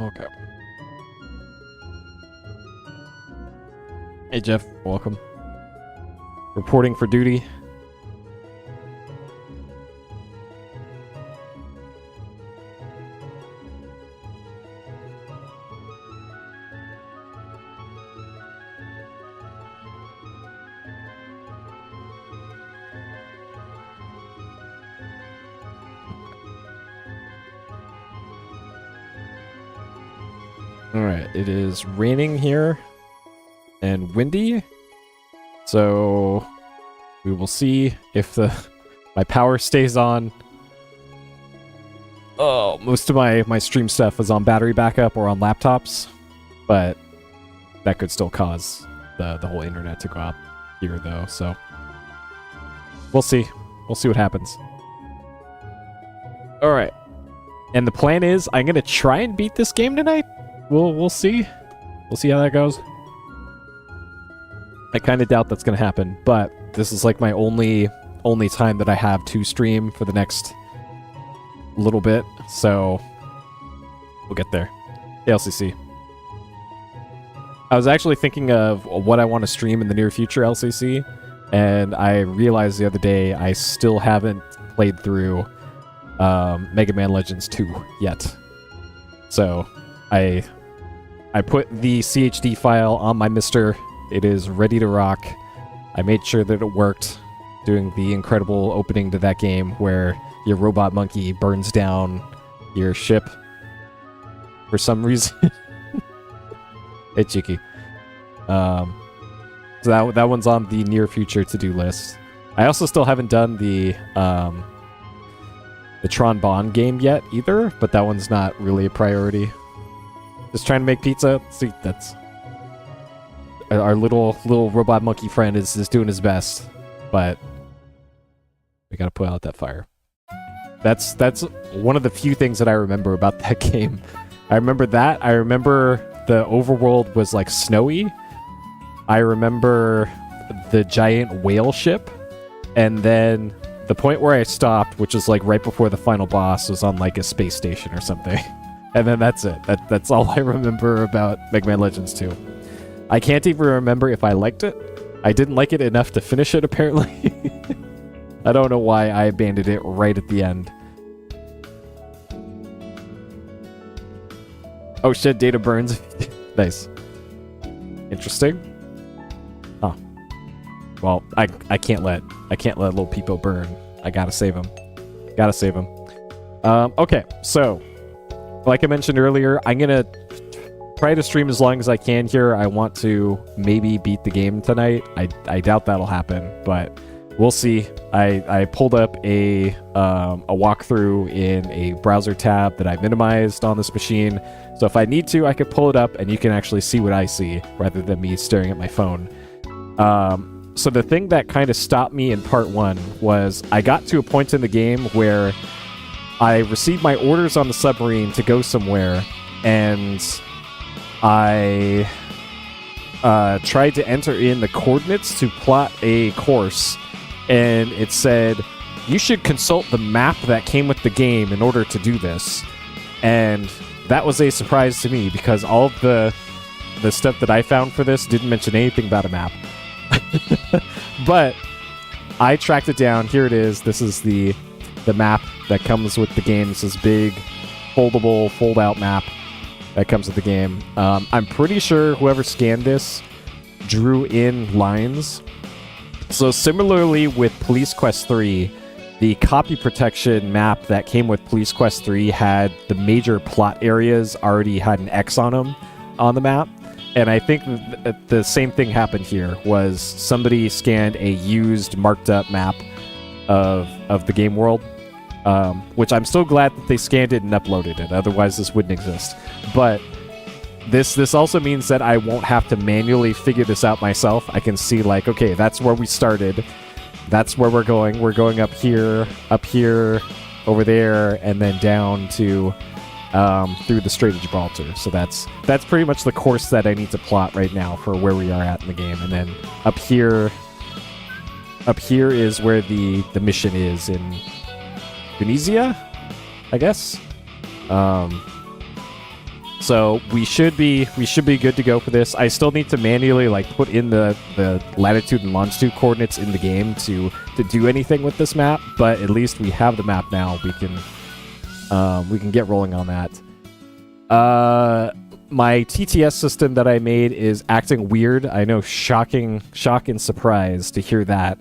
Okay. Hey Jeff, welcome. Reporting for duty. Alright, it is raining here and windy, so we will see if my power stays on. Oh, most of my stream stuff is on battery backup or on laptops, but that could still cause the whole internet to go out here though, so we'll see. We'll see what happens. Alright. And the plan is I'm gonna try and beat this game tonight. We'll see. We'll see how that goes. I kind of doubt that's gonna happen, but this is like my only time that I have to stream for the next little bit, so we'll get there. Hey, LCC. I was actually thinking of what I want to stream in the near future, LCC, and I realized the other day I still haven't played through Mega Man Legends 2 yet. So I put the CHD file on my Mister. It is ready to rock. I made sure that it worked, doing the incredible opening to that game where your robot monkey burns down your ship for some reason. Hey, Cheeky. So that one's on the near future to-do list. I also still haven't done the Tron Bond game yet either, but that one's not really a priority. Just trying to make pizza. See, that's our little robot monkey friend is doing his best, but we gotta put out that fire. That's one of the few things that I remember about that game. I remember that. I remember the overworld was like snowy. I remember the giant whale ship, and then the point where I stopped, which is like right before the final boss, was on like a space station or something. And then that's it. That's all I remember about Mega Man Legends 2. I can't even remember if I liked it. I didn't like it enough to finish it, apparently. I don't know why I abandoned it right at the end. Oh shit, data burns. Nice. Interesting. Huh. Well, I can't let little Peepo burn. I gotta save him. Gotta save him. Okay, so like I mentioned earlier, I'm gonna try to stream as long as I can here. I want to maybe beat the game tonight. I doubt that'll happen, but we'll see. I pulled up a walkthrough in a browser tab that I minimized on this machine. So if I need to, I could pull it up and you can actually see what I see rather than me staring at my phone. So the thing that kind of stopped me in part 1 was I got to a point in the game where I received my orders on the submarine to go somewhere, and I tried to enter in the coordinates to plot a course, and it said, you should consult the map that came with the game in order to do this. And that was a surprise to me, because all of the stuff that I found for this didn't mention anything about a map. But I tracked it down. Here it is. This is the map that comes with the game. This is big, foldable, fold-out map that comes with the game. I'm pretty sure whoever scanned this drew in lines. So similarly with Police Quest 3, the copy protection map that came with Police Quest 3 had the major plot areas already had an X on them on the map. And I think the same thing happened here, was somebody scanned a used, marked up map of the game world, which I'm still glad that they scanned it and uploaded it, otherwise this wouldn't exist. But this also means that I won't have to manually figure this out myself. I can see, like, okay, that's where we started, that's where we're going up here, over there, and then down to through the Strait of Gibraltar. So that's pretty much the course that I need to plot right now for where we are at in the game. And then up here is where the mission is in Tunisia, I guess. So we should be good to go for this. I still need to manually like put in the latitude and longitude coordinates in the game to do anything with this map, but at least we have the map now. We can get rolling on that. My TTS system that I made is acting weird. I know, shock and surprise to hear that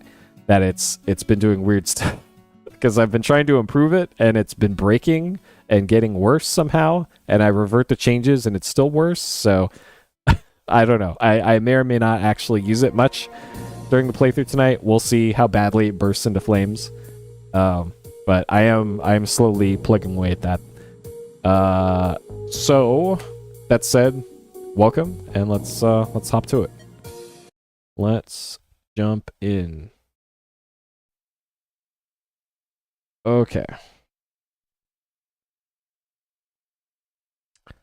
it's been doing weird stuff because I've been trying to improve it and it's been breaking and getting worse somehow, and I revert the changes and it's still worse. So I don't know. I may or may not actually use it much during the playthrough tonight. We'll see how badly it bursts into flames. But I am slowly plugging away at that. So that said, welcome, and let's hop to it. Let's jump in. Okay.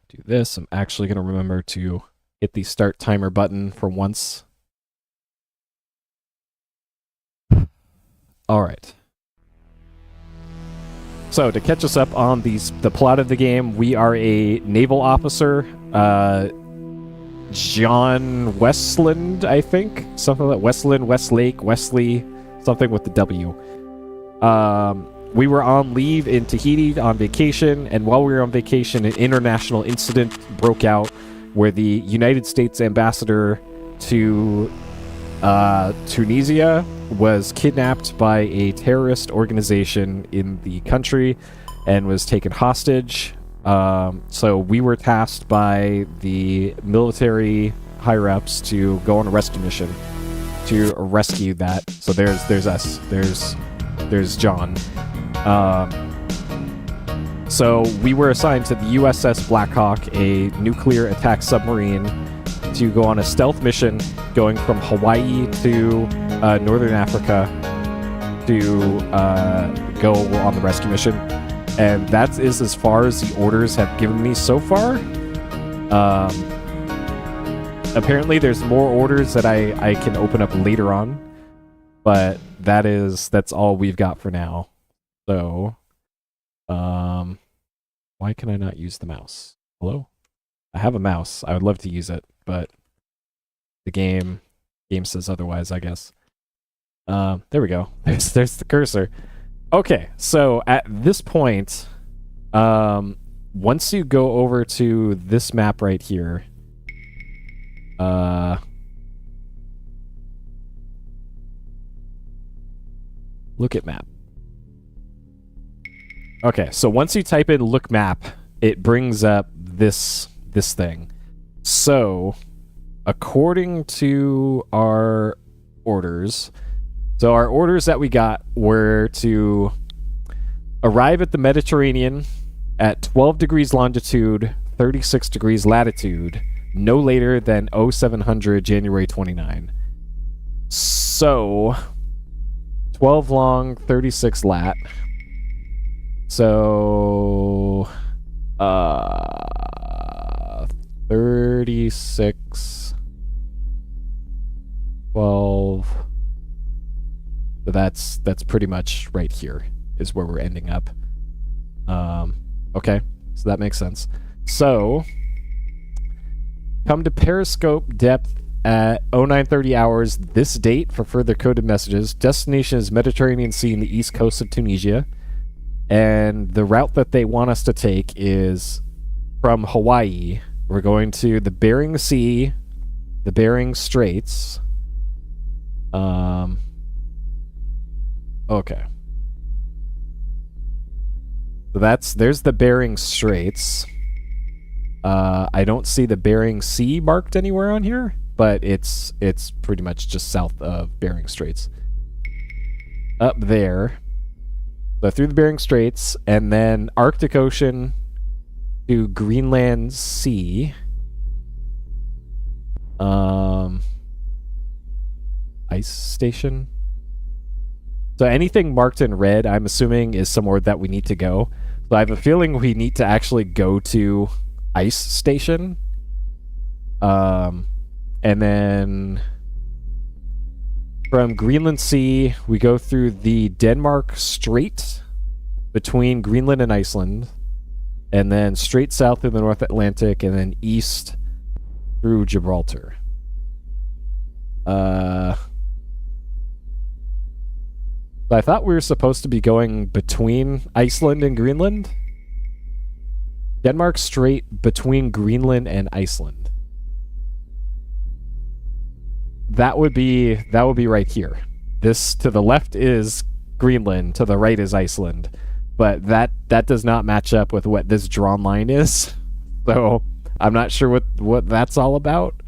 Do this. I'm actually going to remember to hit the start timer button for once. All right. So to catch us up on the plot of the game, we are a naval officer, John Westland, I think, something like Westland, Westlake, Wesley, something with the W. We were on leave in Tahiti on vacation, and while we were on vacation, an international incident broke out where the United States ambassador to Tunisia was kidnapped by a terrorist organization in the country and was taken hostage. So we were tasked by the military higher-ups to go on a rescue mission to rescue that. So there's us. There's John. So we were assigned to the USS Blackhawk, a nuclear attack submarine, to go on a stealth mission going from Hawaii to Northern Africa to go on the rescue mission. And that is as far as the orders have given me so far. Apparently there's more orders that I can open up later on, but that's all we've got for now. So, why can I not use the mouse? Hello? I have a mouse. I would love to use it, but the game says otherwise, I guess. There we go. There's the cursor. Okay, so at this point, once you go over to this map right here, look at map. Okay, so once you type in look map, it brings up this thing. So, according to our orders, our orders that we got were to arrive at the Mediterranean at 12 degrees longitude, 36 degrees latitude, no later than 0700 January 29. So, 12 long, 36 lat. So, 36, 12. So that's pretty much right here is where we're ending up. Okay, so that makes sense. So, come to periscope depth at 0930 hours this date for further coded messages. Destination is Mediterranean Sea in the east coast of Tunisia. And the route that they want us to take is from Hawaii. We're going to the Bering Sea, the Bering Straits. Okay. So there's the Bering Straits. I don't see the Bering Sea marked anywhere on here, but it's pretty much just south of Bering Straits. Up there. So through the Bering Straits, and then Arctic Ocean to Greenland Sea. Ice station. So anything marked in red, I'm assuming, is somewhere that we need to go. So I have a feeling we need to actually go to ice station. And then from Greenland Sea, we go through the Denmark Strait between Greenland and Iceland. and then straight south through the North Atlantic, and then east through Gibraltar. I thought we were supposed to be going between Iceland and Greenland. Denmark straight between Greenland and Iceland. That would be right here. This to the left is Greenland, to the right is Iceland. But that does not match up with what this drawn line is. So I'm not sure what that's all about.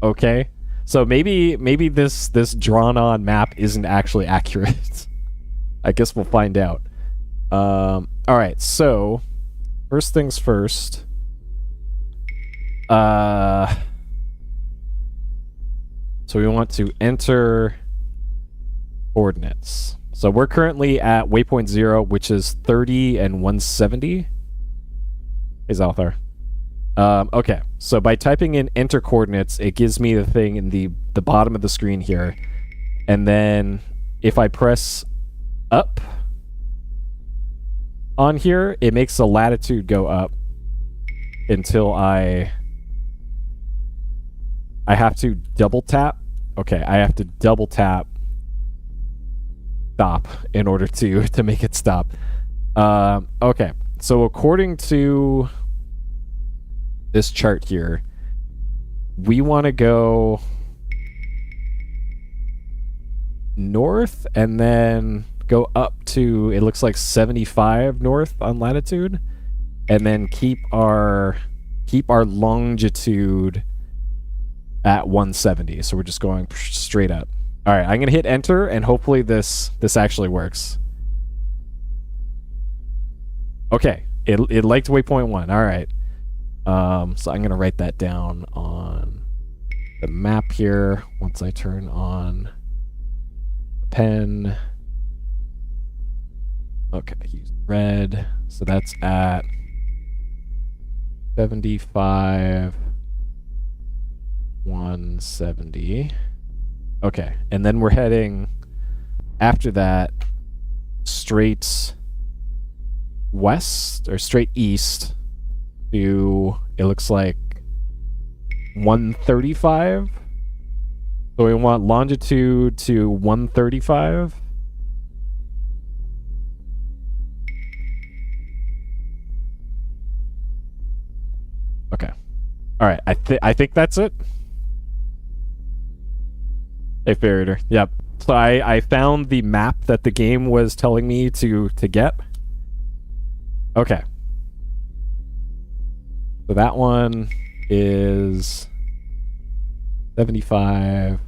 Okay. So maybe this drawn on map isn't actually accurate. I guess we'll find out. All right. So first things first. So we want to enter coordinates. So we're currently at waypoint 0, which is 30 and 170. Hey, Zalthar. Okay, so by typing in enter coordinates, it gives me the thing in the bottom of the screen here. And then if I press up on here, it makes the latitude go up until I have to double tap. Okay, I have to double tap stop in order to make it stop. Okay, so according to this chart here, we want to go north and then go up to, it looks like 75 north on latitude, and then keep our longitude at 170. So we're just going straight up. All right, I'm gonna hit enter, and hopefully this actually works. Okay, it liked waypoint 1. All right. So I'm gonna write that down on the map here once I turn on the pen. Okay, use red. So that's at 75, 170. Okay, and then we're heading after that straight west or straight east to, it looks like 135. So we want longitude to 135. Okay. All right. I think that's it. Hey, Ferrier. Yep. So I found the map that the game was telling me to get. Okay. So that one is 75,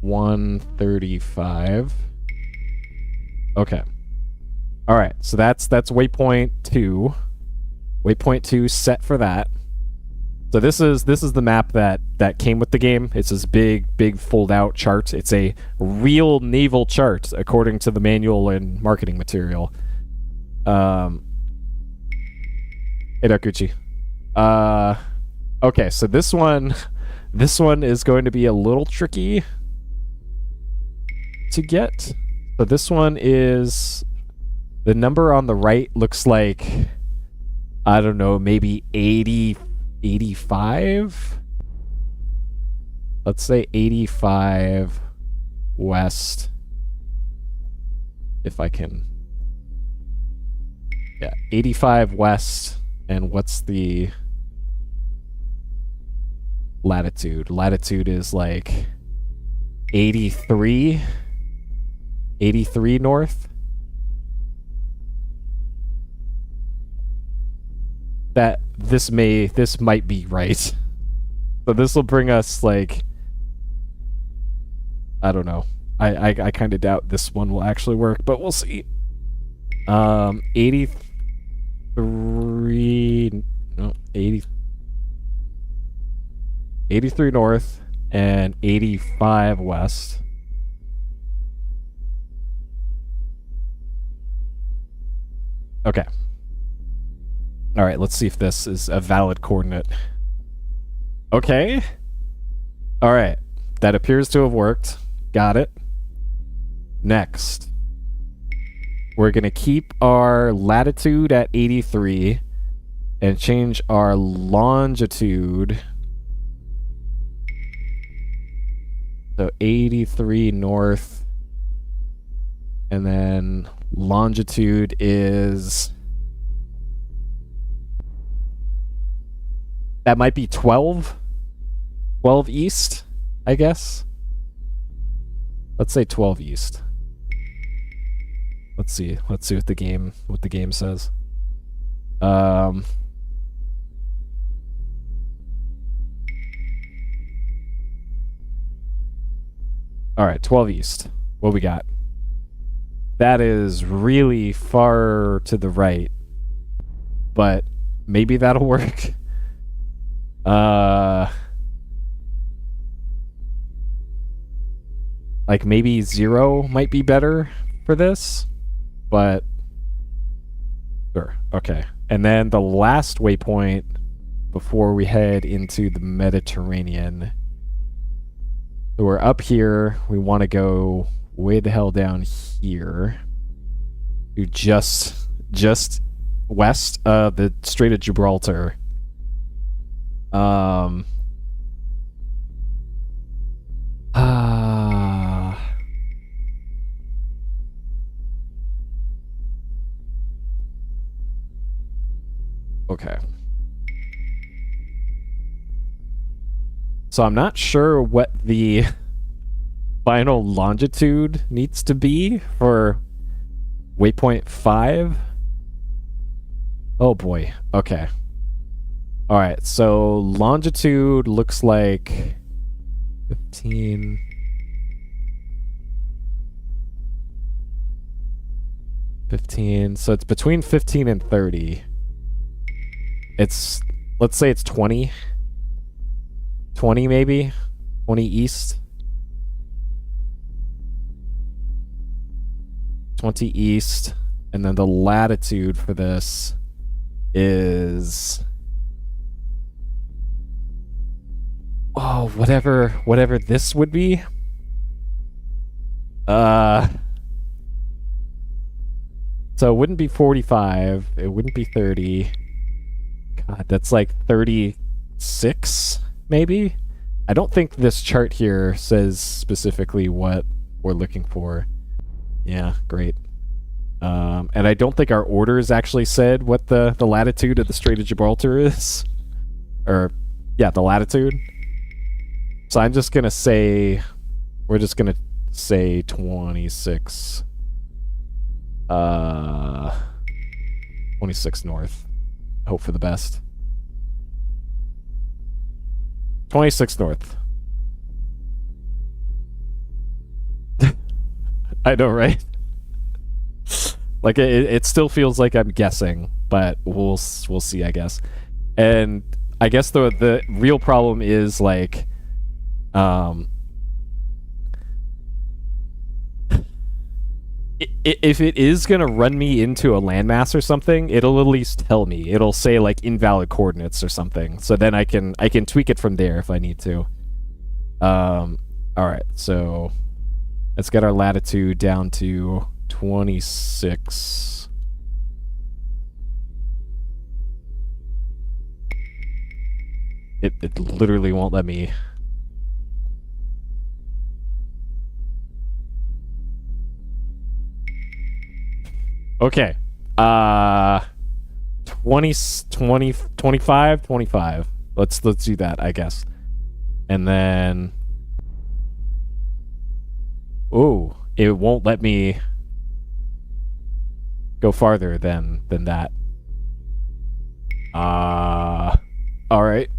135. Okay. All right. So that's waypoint 2. Waypoint 2 set for that. So this is the map that came with the game. It's this big fold out chart. It's a real naval chart according to the manual and marketing material. Hey, Dakuchi. Okay, so this one is going to be a little tricky to get. But this one is, the number on the right looks like, I don't know, maybe 85? Let's say 85 west. If I can. Yeah, 85 west. And what's the latitude? Latitude is like 83 north. That this might be right. So this will bring us like, I don't know. I kind of doubt this one will actually work, but we'll see. 83 north and 85 west. Okay. All right, let's see if this is a valid coordinate. Okay. All right. That appears to have worked. Got it. next, we're going to keep our latitude at 83 and change our longitude. So 83 north. And then longitude is... That might be 12? 12 east, I guess? Let's say 12 east. Let's see what the game says. All right, 12 east. What we got? That is really far to the right, but maybe that'll work. Like maybe 0 might be better for this, but sure. Okay. And then the last waypoint before we head into the Mediterranean. So we're up here. We want to go way the hell down here to just west of the Strait of Gibraltar. Okay. So I'm not sure what the final longitude needs to be for waypoint 5. Oh boy. Okay. All right. So longitude looks like 15. So it's between 15 and 30. It's, let's say it's 20. 20 maybe? 20 east? 20 east. And then the latitude for this is... Oh, whatever this would be. So it wouldn't be 45. It wouldn't be 30. God, that's like 36, maybe? I don't think this chart here says specifically what we're looking for. Yeah, great. And I don't think our orders actually said what the latitude of the Strait of Gibraltar is. Or, yeah, the latitude. So I'm just gonna say... We're just gonna say 26. 26 north. Hope for the best. 26 north. I know, right? Like it still feels like I'm guessing, but we'll see, I guess. And I guess the real problem is like if it is gonna run me into a landmass or something, it'll at least tell me. It'll say like invalid coordinates or something. So then I can tweak it from there if I need to. All right, so let's get our latitude down to 26. It literally won't let me. Okay. 25. Let's do that, I guess. And then ooh, it won't let me go farther than that. All right.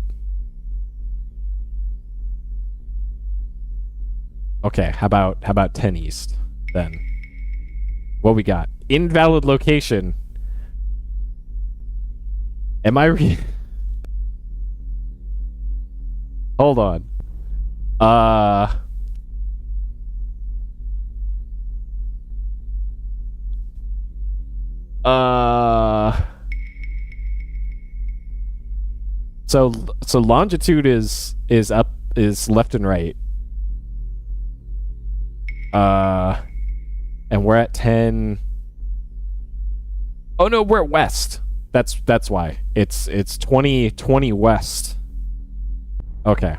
Okay, how about 10 east then? What we got? Invalid location. Am I Hold on. So longitude is left and right. And we're at 10. Oh no, we're at west. That's why. It's 20 west. Okay.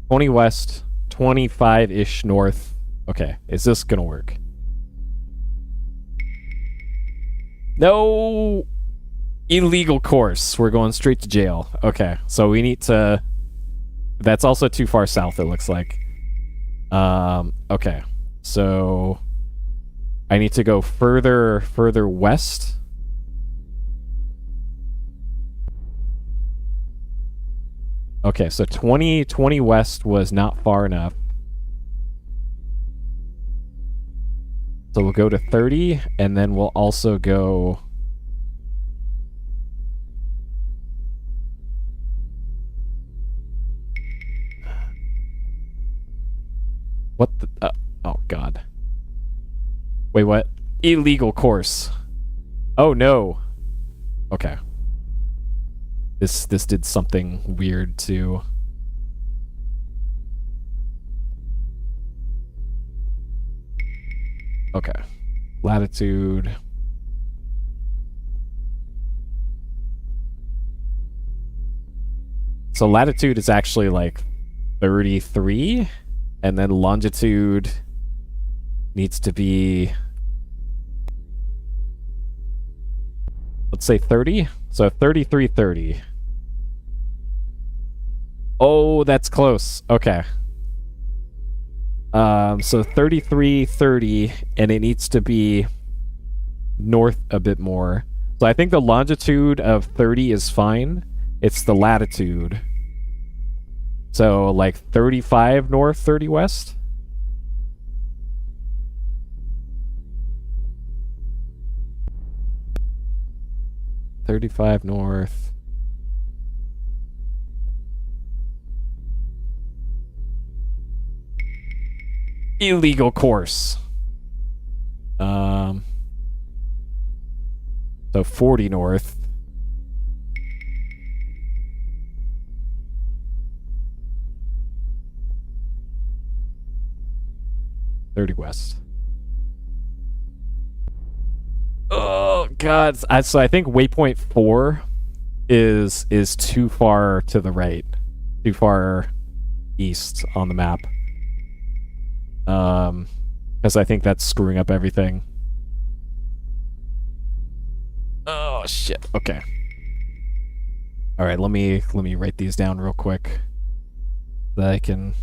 20 west, 25-ish north. Okay, is this gonna work? No! Illegal course. We're going straight to jail. Okay, so we need to... That's also too far south, it looks like. Okay. So... I need to go further west. Okay, so 20 west was not far enough. So we'll go to 30, and then we'll also go... What the... oh, God. Wait, what? Illegal course. Oh, no. Okay. This did something weird, too. Okay. Latitude. So latitude is actually like 33, and then longitude needs to be, let's say 30. So 3330. Oh, that's close. Okay. So 3330, and it needs to be north a bit more. So I think the longitude of 30 is fine. It's the latitude. So like 35 north, 30 west. $35 north. Illegal course. So 40 north. $30 west. Oh God! So I think waypoint 4 is too far to the right, too far east on the map. Because I think that's screwing up everything. Oh shit! Okay. All right, let me write these down real quick, so that I can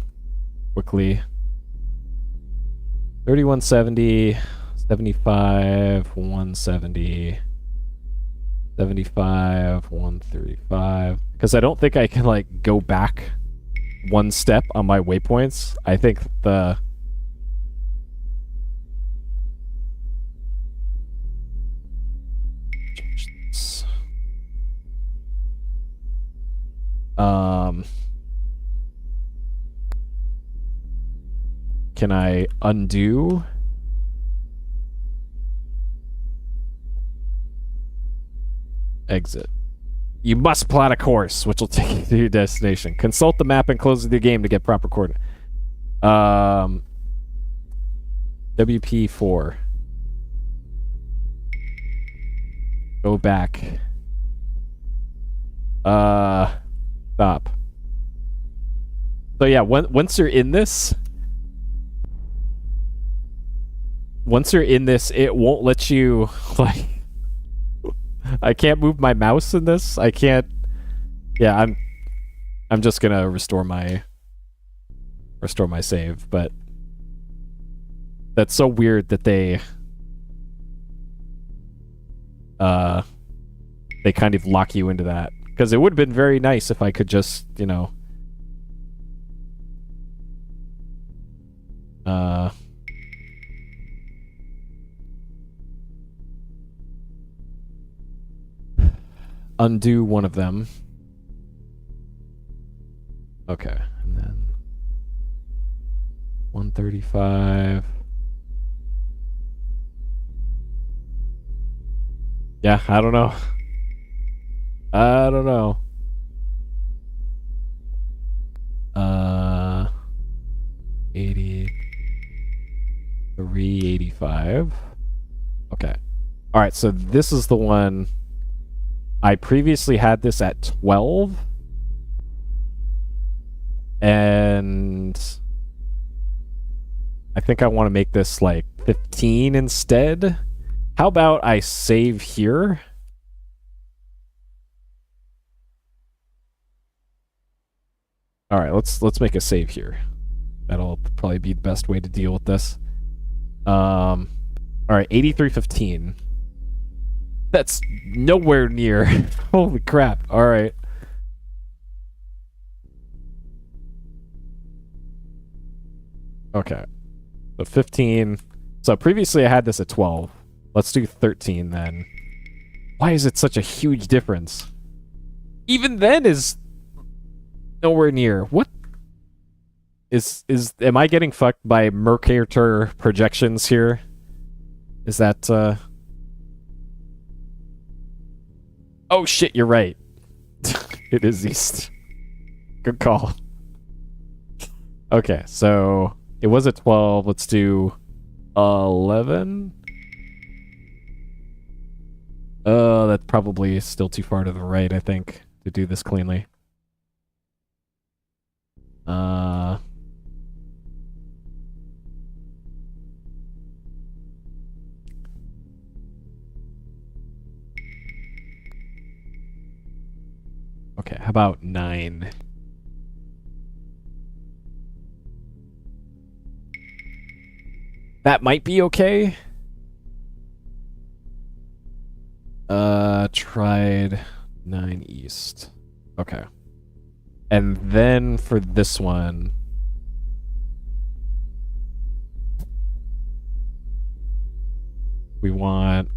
quickly. 3170. 75, 170, 75, 135. Because I don't think I can, like, go back one step on my waypoints. I think the... Change this. Can I undo... Exit. You must plot a course, which will take you to your destination. Consult the map and close the game to get proper coordinates. WP4. Go back. Stop. So yeah, once you're in this, it won't let you, like... I can't move my mouse in this. I can't. Yeah, I'm just gonna restore my save, but that's so weird that they kind of lock you into that, because it would have been very nice if I could just, you know, undo one of them. Okay, and then 135. Yeah, I don't know. I don't know. 80. 385. Okay. All right, so this is the one. I previously had this at 12. And I think I want to make this like 15 instead. How about I save here? All right, let's make a save here. That'll probably be the best way to deal with this. All right, 8315. That's nowhere near. Holy crap. All right. Okay. So 15. So previously I had this at 12. Let's do 13 then. Why is it such a huge difference? Even then is nowhere near. What? Am I getting fucked by Mercator projections here? Is that, Oh shit, you're right. It is east. Good call. Okay, so it was at 12. Let's do 11. That's probably still too far to the right, I think, to do this cleanly. Okay, how about 9? That might be okay. Tried 9 east. Okay. And then for this one, we want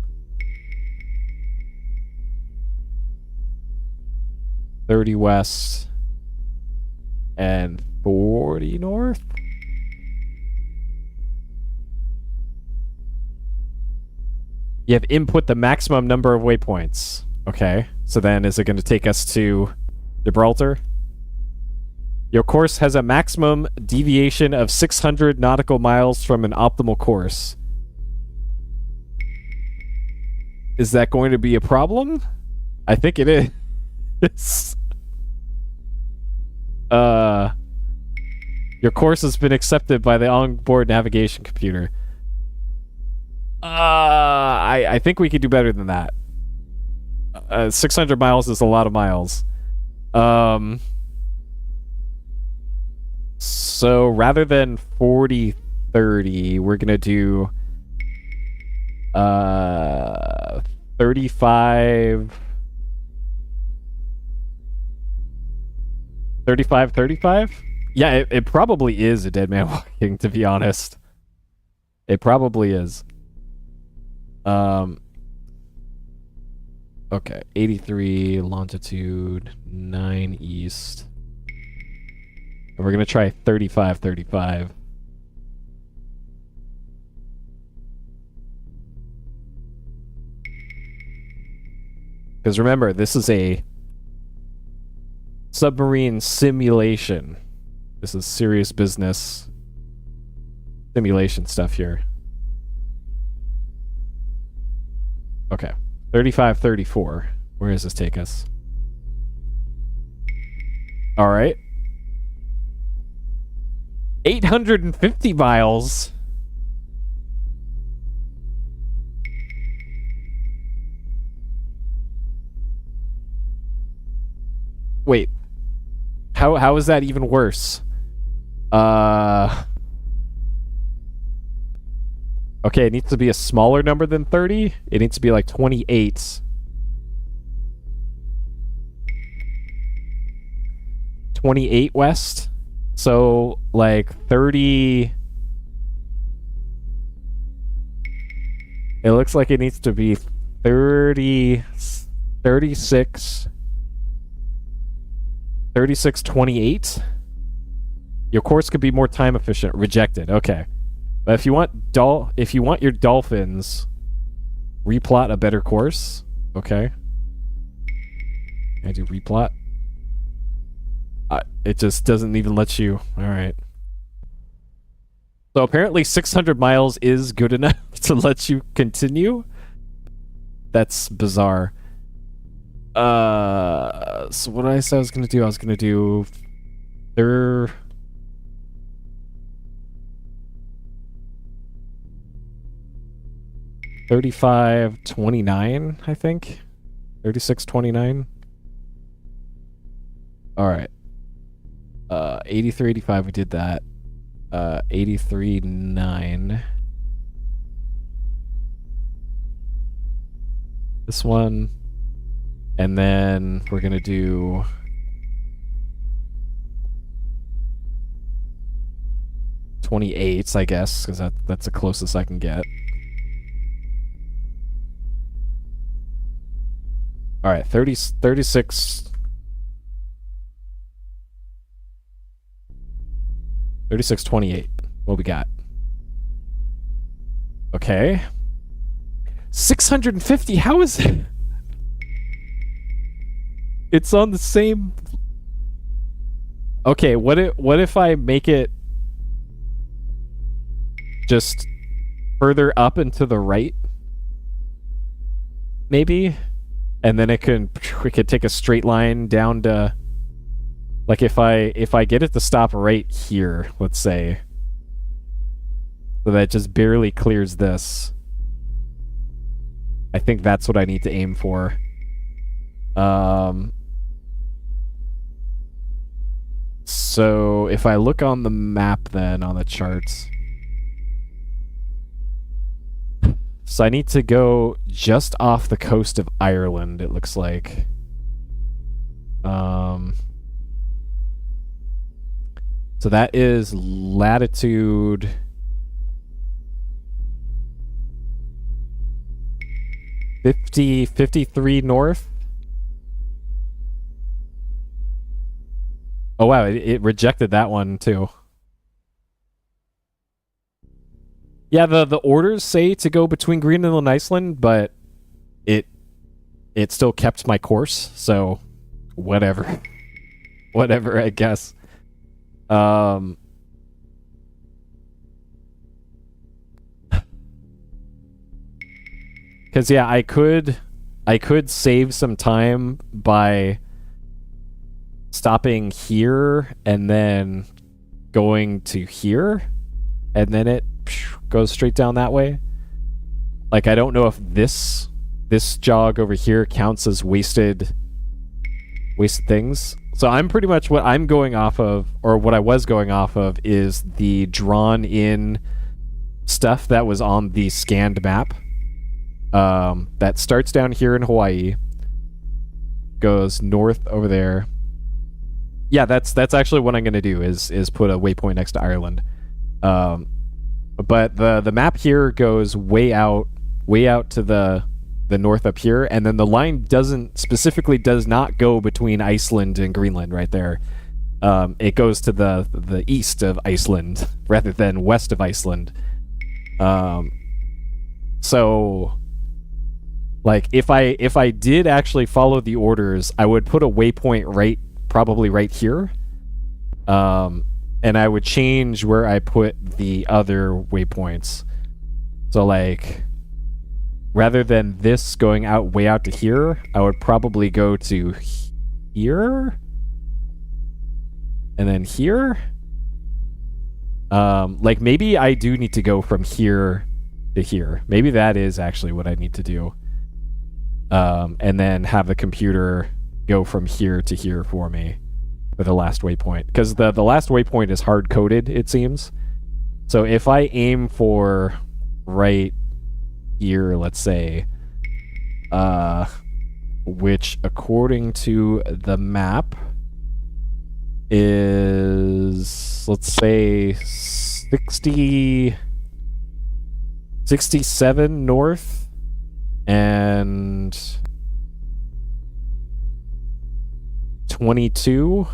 30 west and 40 north. You have input the maximum number of waypoints. Okay. So then is it going to take us to Gibraltar? Your course has a maximum deviation of 600 nautical miles from an optimal course. Is that going to be a problem? I think it is. Your course has been accepted by the onboard navigation computer. I think we could do better than that. 600 miles is a lot of miles. So rather than 40-30, we're gonna do 35 35. Yeah, it probably is a dead man walking, to be honest. It probably is. Okay, 83 longitude, 9 east. And we're gonna try 35. Because remember, this is a submarine simulation. This is serious business simulation stuff here. Okay. 35-34. Where does this take us? Alright. 850 miles. Wait. How is that even worse? Okay, it needs to be a smaller number than 30. It needs to be like 28. 28 west. So, like 30. It looks like it needs to be 30, 36, 28. Your course could be more time efficient. Rejected. Okay. But if you want your dolphins, replot a better course. Okay. Can I do replot? It just doesn't even let you. All right. So apparently 600 miles is good enough to let you continue. That's bizarre. So what did I say I was gonna do? I was gonna do... 3529, I think. 3629. Alright. 8385, we did that. 83.9. This one. And then we're gonna do... 28s, I guess, because that's the closest I can get. Alright, 36... 3628. What we got? Okay. 650, how is it? It's on the same... Okay, what if I make it just further up and to the right? Maybe? And then we could take a straight line down to... Like if I get it to stop right here, let's say. So that just barely clears this. I think that's what I need to aim for. So if I look on the map then, on the charts. So I need to go just off the coast of Ireland, it looks like. So that is latitude 53 north. Oh wow, it rejected that one too. Yeah, the orders say to go between Greenland and Iceland, but it still kept my course, so whatever. Whatever, I guess. Because yeah, I could save some time by stopping here and then going to here, and then it goes straight down that way. Like, I don't know if this jog over here counts as wasted things. So I'm pretty much what I'm going off of, or what I was going off of, is the drawn in stuff that was on the scanned map. That starts down here in Hawaii, goes north over there. Yeah, that's actually what I'm gonna do is put a waypoint next to Ireland. But the map here goes way out to the north up here, and then the line does not go between Iceland and Greenland right there. It goes to the east of Iceland rather than west of Iceland. So like if I did actually follow the orders, I would put a waypoint probably right here. And I would change where I put the other waypoints. So like, rather than this going way out to here, I would probably go to here, and then here. Like maybe I do need to go from here to here. Maybe that is actually what I need to do. And then have the computer go from here to here for me for the last waypoint. Because the last waypoint is hard-coded, it seems. So if I aim for right here, let's say, which according to the map is, let's say, 67 north and 22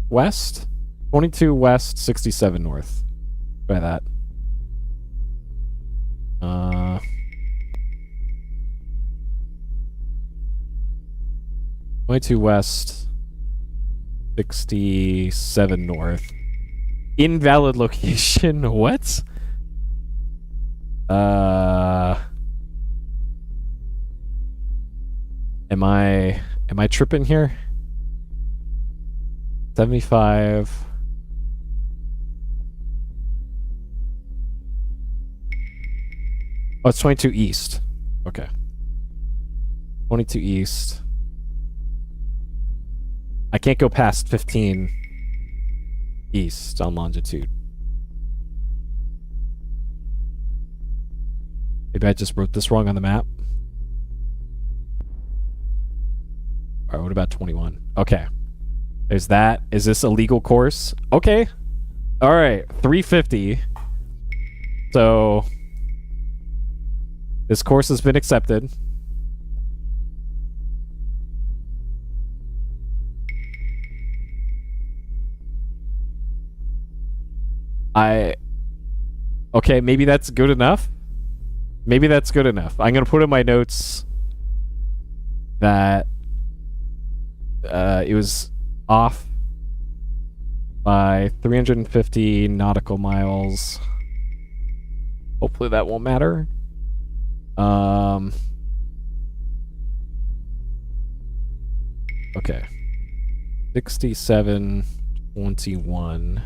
west. 22 west, 67 north. Try that. 22 west, 67 north. Invalid location. What? Am I tripping here? 75. Oh, it's 22 east. Okay. 22 east. I can't go past 15 east on longitude. Maybe I just wrote this wrong on the map. Alright, what about 21? Okay. There's that. Is this a legal course? Okay. Alright, 350. So, this course has been accepted. Okay, maybe that's good enough. Maybe that's good enough. I'm gonna put in my notes that it was off by 350 nautical miles. Hopefully that won't matter. Okay. 6721.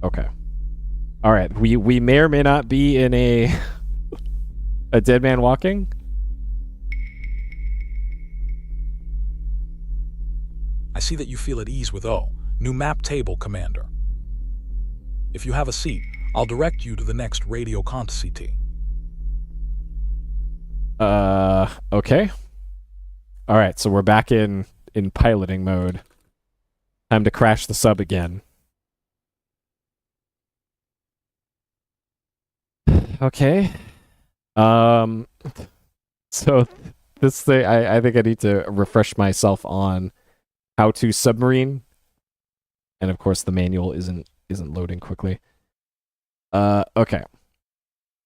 Okay. All right. We may or may not be in a dead man walking. I see that you feel at ease with O. New map table, Commander. If you have a seat, I'll direct you to the next radio quantity. Okay. All right. So we're back in piloting mode. Time to crash the sub again. Okay. So this thing, I think I need to refresh myself on how to submarine, and of course the manual isn't loading quickly. Okay.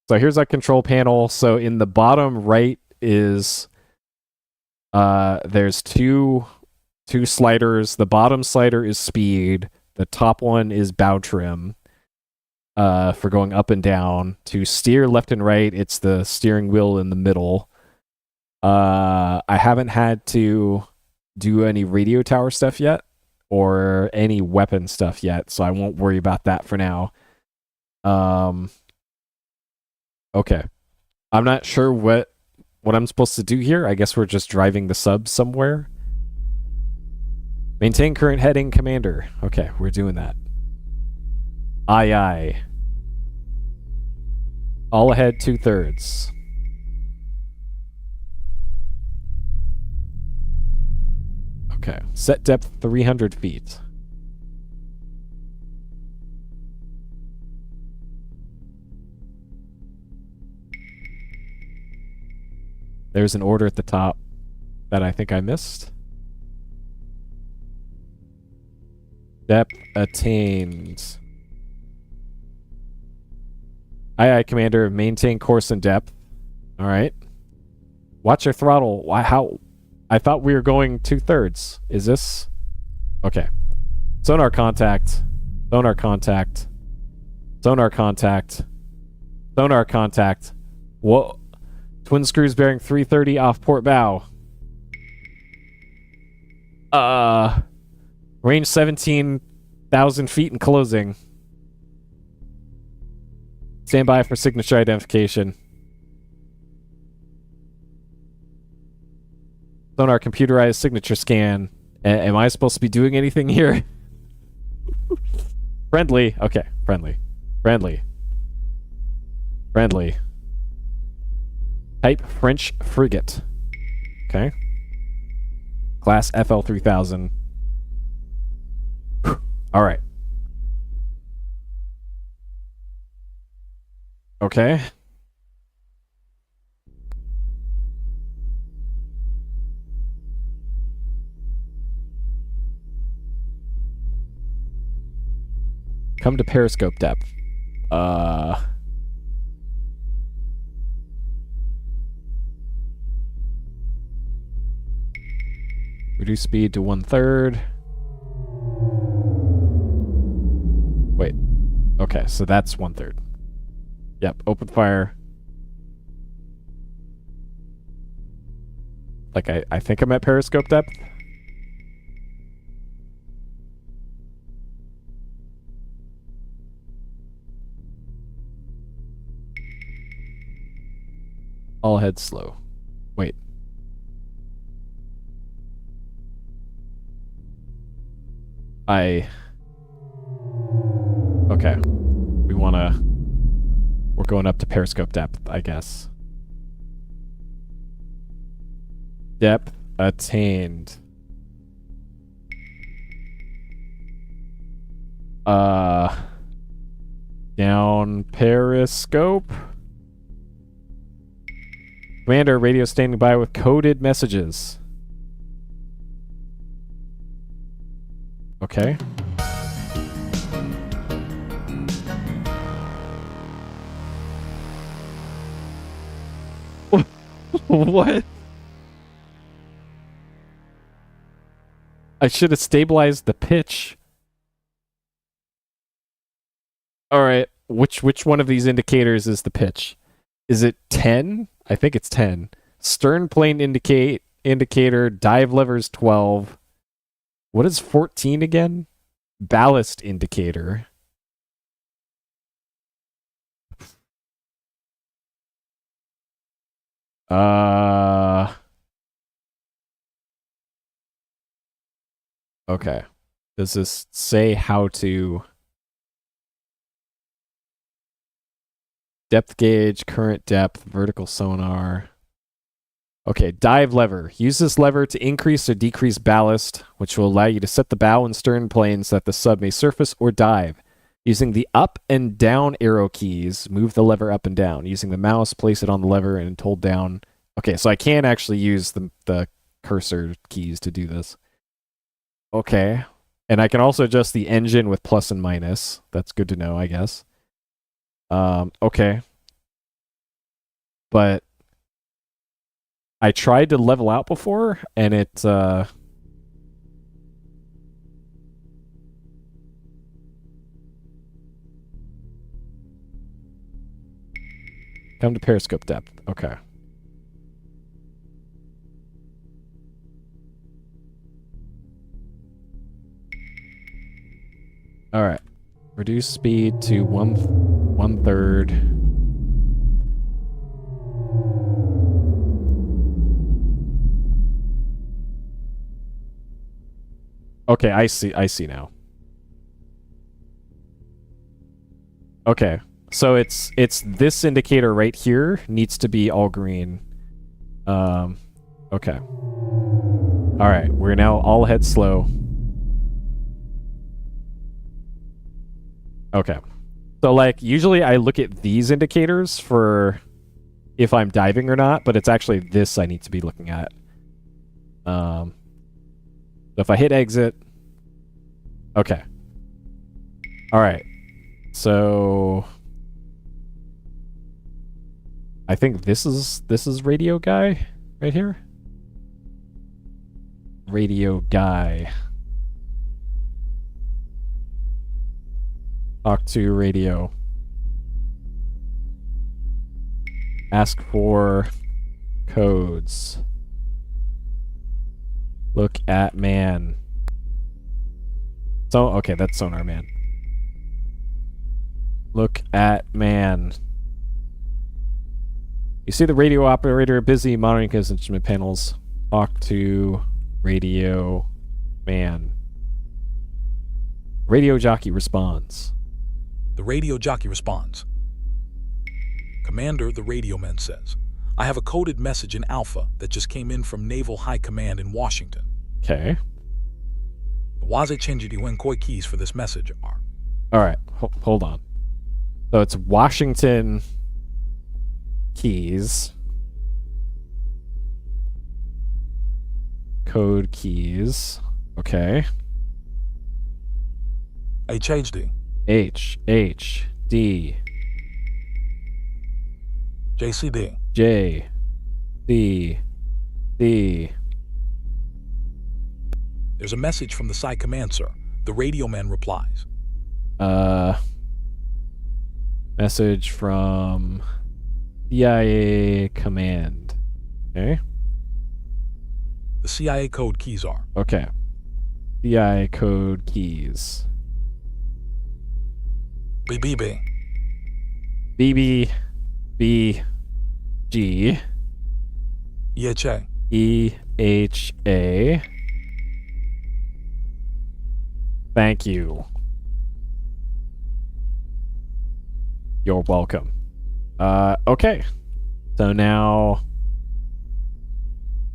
So here's our control panel. So in the bottom right is there's two sliders. The bottom slider is speed. The top one is bow trim. For going up and down. To steer left and right, it's the steering wheel in the middle. I haven't had to do any radio tower stuff yet, or any weapon stuff yet, so I won't worry about that for now. Okay. I'm not sure what I'm supposed to do here. I guess we're just driving the sub somewhere. Maintain current heading, Commander. Okay, we're doing that. Aye, aye. All ahead 2/3. Okay. Set depth 300 feet. There's an order at the top that I think I missed. Depth attained. Aye, aye, Commander. Maintain course and depth. All right. Watch your throttle. Why? How? I thought we were going 2/3. Is this? Okay. Sonar contact. Sonar contact. Sonar contact. Sonar contact. Whoa. Twin screws bearing 330 off port bow. Range 17,000 feet and closing. Stand by for signature identification. Sonar computerized signature scan. Am I supposed to be doing anything here? Friendly. Okay, friendly. Friendly. Friendly. Type French frigate. Okay. Class FL3000. All right. Okay. Come to periscope depth. I Reduce speed to 1/3. Wait. Okay, so that's 1/3. Yep, open fire. Like, I think I'm at periscope depth. All head slow. Wait. Okay. We're going up to periscope depth, I guess. Depth attained. Down periscope. Commander, radio standing by with coded messages. Okay. What? I should have stabilized the pitch. Alright, which one of these indicators is the pitch? Is it 10? I think it's 10. Stern plane indicator, dive levers 12. What is 14 again? Ballast indicator. Okay. Does this say how to... Depth gauge, current depth, vertical sonar. Okay, dive lever. Use this lever to increase or decrease ballast, which will allow you to set the bow and stern planes that the sub may surface or dive. Using the up and down arrow keys, move the lever up and down. Using the mouse, place it on the lever and hold down. Okay, so I can actually use the cursor keys to do this. Okay. And I can also adjust the engine with plus and minus. That's good to know, I guess. Okay. But I tried to level out before, and it, come to periscope depth. Okay. All right. Reduce speed to 1/3. Okay, I see now. Okay. So it's this indicator right here needs to be all green. Okay. All right, we're now all head slow. Okay. So, like, usually I look at these indicators for if I'm diving or not, but it's actually this I need to be looking at. So if I hit exit... Okay. Alright. So... I think this is radio guy right here. Radio guy. Talk to radio. Ask for codes. Look at man. So, okay, that's sonar man. Look at man. You see the radio operator busy monitoring his instrument panels. Talk to radio man. Radio jockey responds. The radio jockey responds. Commander, the radio man says, I have a coded message in Alpha that just came in from Naval High Command in Washington. Okay. The Waze Chenjidi Wenkoi keys for this message are... Alright, hold on. So it's Washington keys. Code keys. Okay. HHD. H, D. JCD. J, D, D. There's a message from the Psi Command, sir. The radio man replies. Message from CIA Command. Okay. The CIA code keys are. Okay. CIA code keys. BBB. BB B G EHA. EHA. Thank you. You're welcome. Okay. So now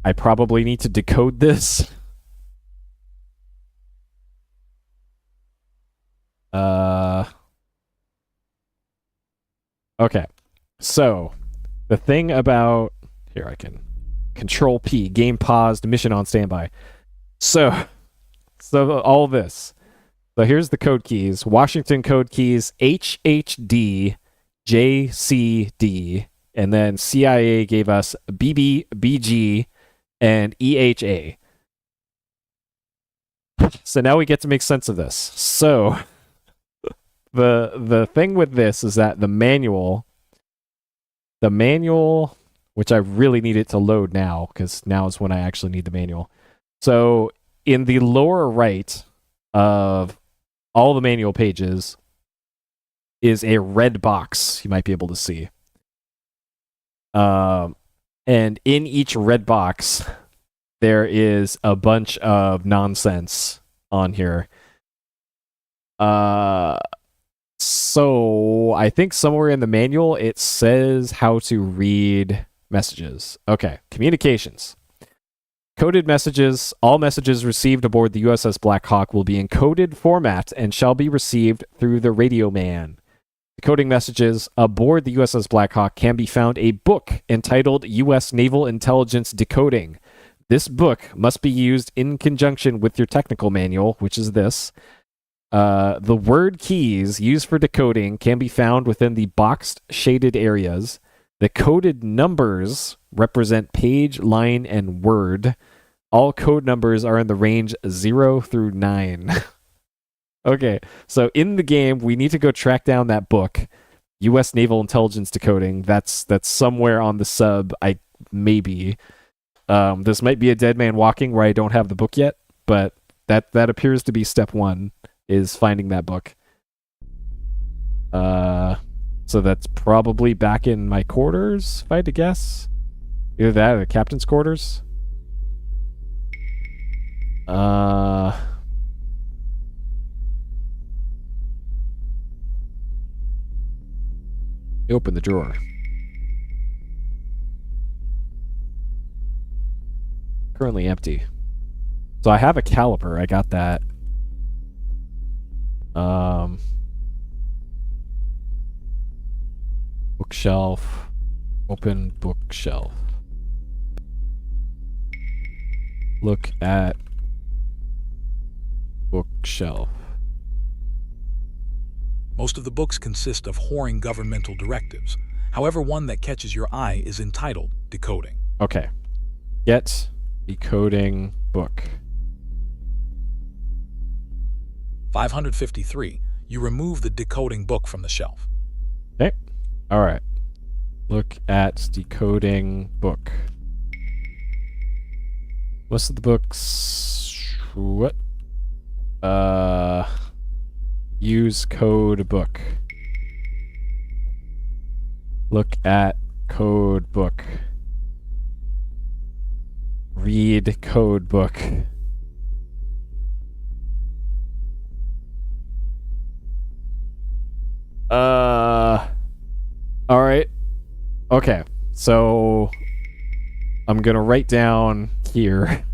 I probably need to decode this. Okay. So the thing about here, I can Control P, game paused, mission on standby. So all this. So here's the code keys. Washington code keys HHD JCD, and then CIA gave us BBBG and EHA. So now we get to make sense of this. So the thing with this is that the manual, which I really need it to load now, because now is when I actually need the manual. So in the lower right of all the manual pages is a red box you might be able to see. And in each red box, there is a bunch of nonsense on here. So I think somewhere in the manual it says how to read messages. Okay, communications. Coded messages. All messages received aboard the USS Black Hawk will be in coded format and shall be received through the radio man. Decoding messages aboard the USS Black Hawk can be found a book entitled U.S. Naval Intelligence Decoding. This book must be used in conjunction with your technical manual, which is this. The word keys used for decoding can be found within the boxed shaded areas. The coded numbers represent page, line, and word. All code numbers are in the range 0 through 9. Okay, so in the game, we need to go track down that book, U.S. Naval Intelligence Decoding. That's somewhere on the sub, maybe. This might be a Dead Man Walking where I don't have the book yet, but that appears to be step 1, is finding that book. So that's probably back in my quarters, if I had to guess. Either that or the captain's quarters. Open the drawer. Currently empty. So I have a caliper. I got that. Bookshelf. Open bookshelf. Look at bookshelf. Most of the books consist of whoring governmental directives. However, one that catches your eye is entitled Decoding. Okay. Get decoding book. 553. You remove the decoding book from the shelf. Okay. All right. Look at decoding book. Most of the books. What? Use code book. Look at code book. Read code book. All right. Okay. So I'm going to write down here.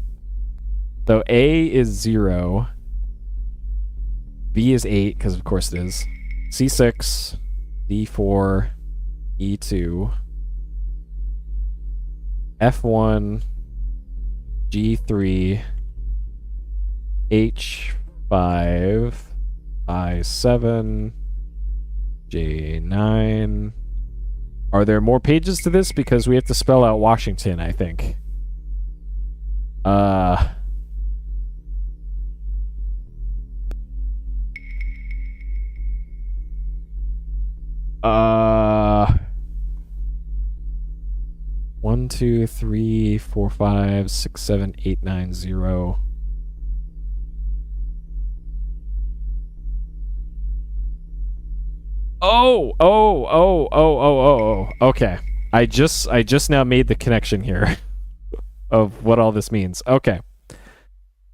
So A is 0. B is 8, because of course it is. C6, D4, E2, F1, G3, H5, I7, J9. Are there more pages to this? Because we have to spell out Washington, I think. 1, 2, 3, 4, 5, 6, 7, 8, 9, 0. Oh. Okay. I just now made the connection here of what all this means. Okay.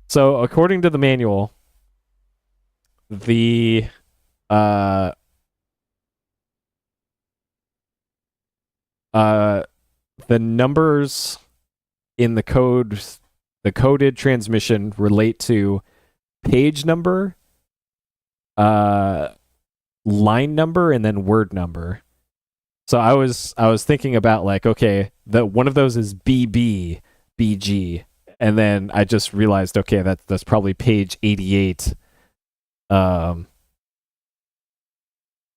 So according to the manual, the uh uh the numbers in the coded transmission relate to page number, uh line number, and then word number. So I was thinking about like, okay, the one of those is BB, BG, and then I just realized, okay, that's probably page 88.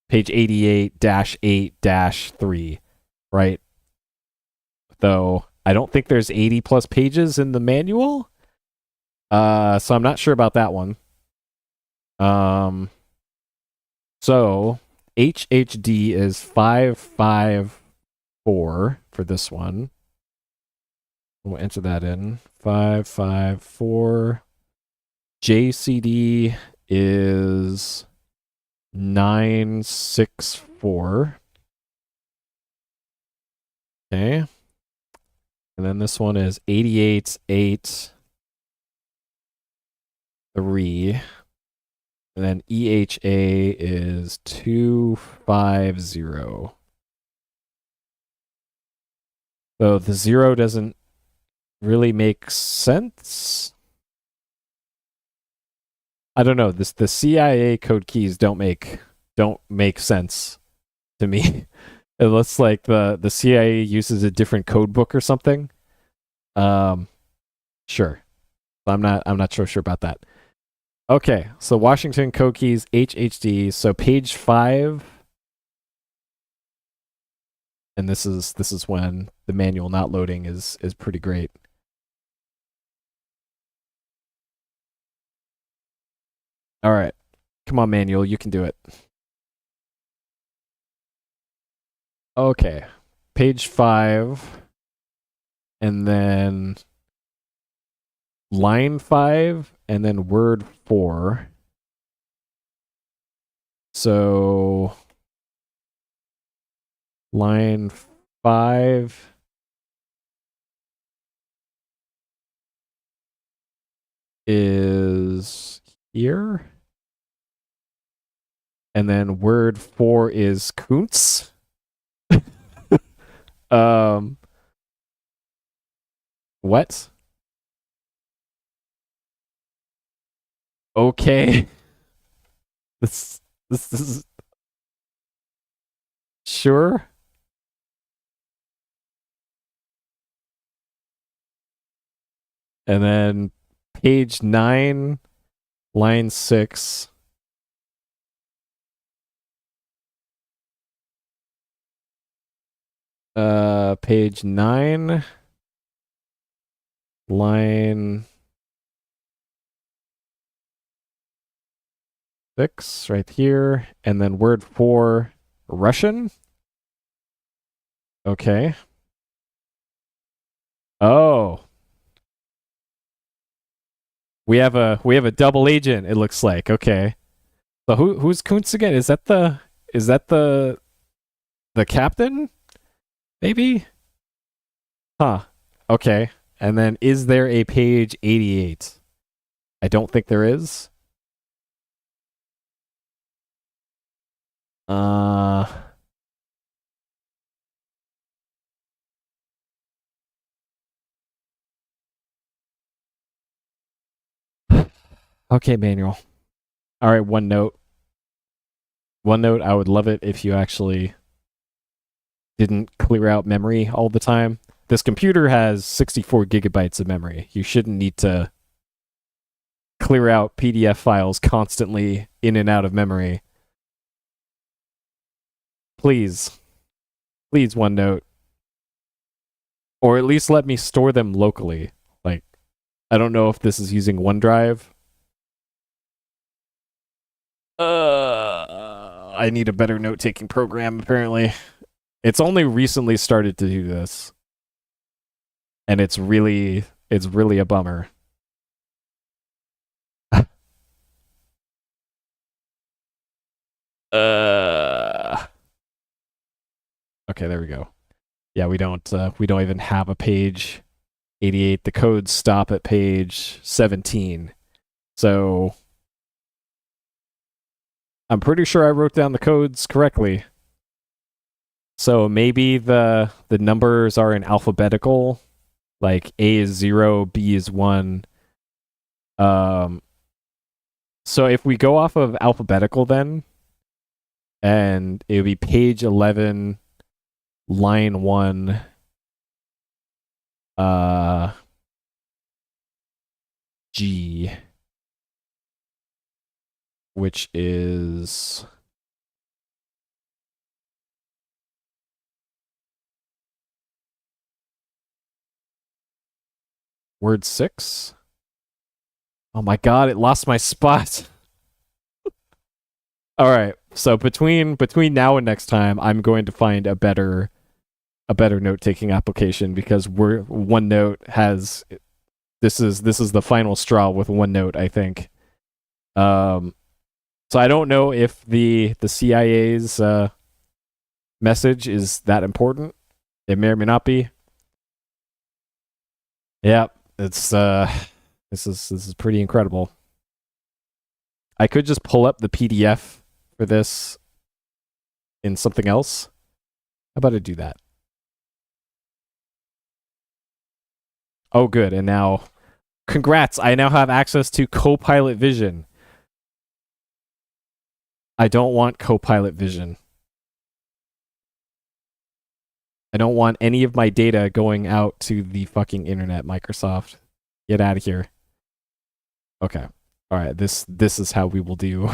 Page 88-8-3, right? Though I don't think there's 80 plus pages in the manual. So I'm not sure about that one. So HHD is 554 for this one. We'll enter that in. 554. JCD is 964. Okay. And then this one is 88-8-3. And then EHA is 250. So the 0 doesn't really make sense. I don't know. The CIA code keys don't make sense to me. It looks like the CIA uses a different code book or something. Sure. I'm not so sure about that. Okay, so Washington code keys HHD. So page 5, and this is when the manual not loading is pretty great. All right, come on, manual, you can do it. Okay, page 5, and then line 5, and then word 4. So line 5 is here. And then word 4 is Kuntz. What? Okay. This is sure. And then page 9, line 6. Page 9, line 6 right here, and then word 4, Russian. Okay. Oh. We have a double agent, it looks like. Okay. So who's Kuntz again? Is that the captain? Maybe? Huh. Okay. And then is there a page 88? I don't think there is. Okay, manual. All right, OneNote. OneNote, I would love it if you actually didn't clear out memory all the time. This computer has 64 gigabytes of memory. You shouldn't need to clear out PDF files constantly in and out of memory. Please. Please, OneNote. Or at least let me store them locally. Like, I don't know if this is using OneDrive. I need a better note-taking program, apparently. It's only recently started to do this. And it's really a bummer. Okay, there we go. Yeah, we don't even have a page 88. The codes stop at page 17. So I'm pretty sure I wrote down the codes correctly. So maybe the numbers are in alphabetical, like A is 0, B is 1. So if we go off of alphabetical then, and it would be page 11, line 1, G, which is word 6. Oh my god, it lost my spot. All right, so between now and next time, I'm going to find a better note-taking application, because OneNote has this is the final straw with OneNote, I think. So I don't know if the CIA's message is that important. It may or may not be. Yeah, it's this is pretty incredible. I could just pull up the PDF for this in something else. How about I do that? Oh, good. And now, congrats. I now have access to Copilot Vision. I don't want Copilot Vision. I don't want any of my data going out to the fucking internet, Microsoft. Get out of here. Okay. All right. This is how we will do.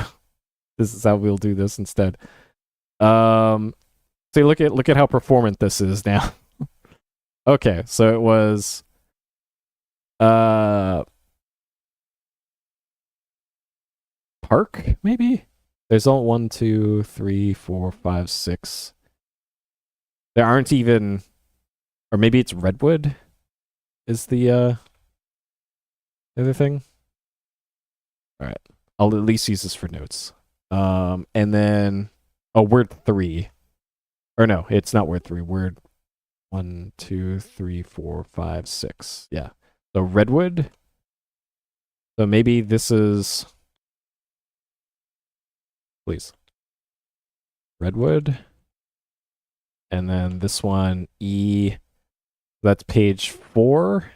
This is how we'll do this instead. See, look at how performant this is now. Okay, so it was Park, maybe? There's all 1, 2, 3, 4, 5, 6. There aren't even, or maybe it's Redwood is the other thing. All right, I'll at least use this for notes. And then, word 3. Or no, it's not word 3. Word 1, 2, 3, 4, 5, 6. Yeah. So Redwood. So maybe this is, please. Redwood. And then this one, E. That's page 4.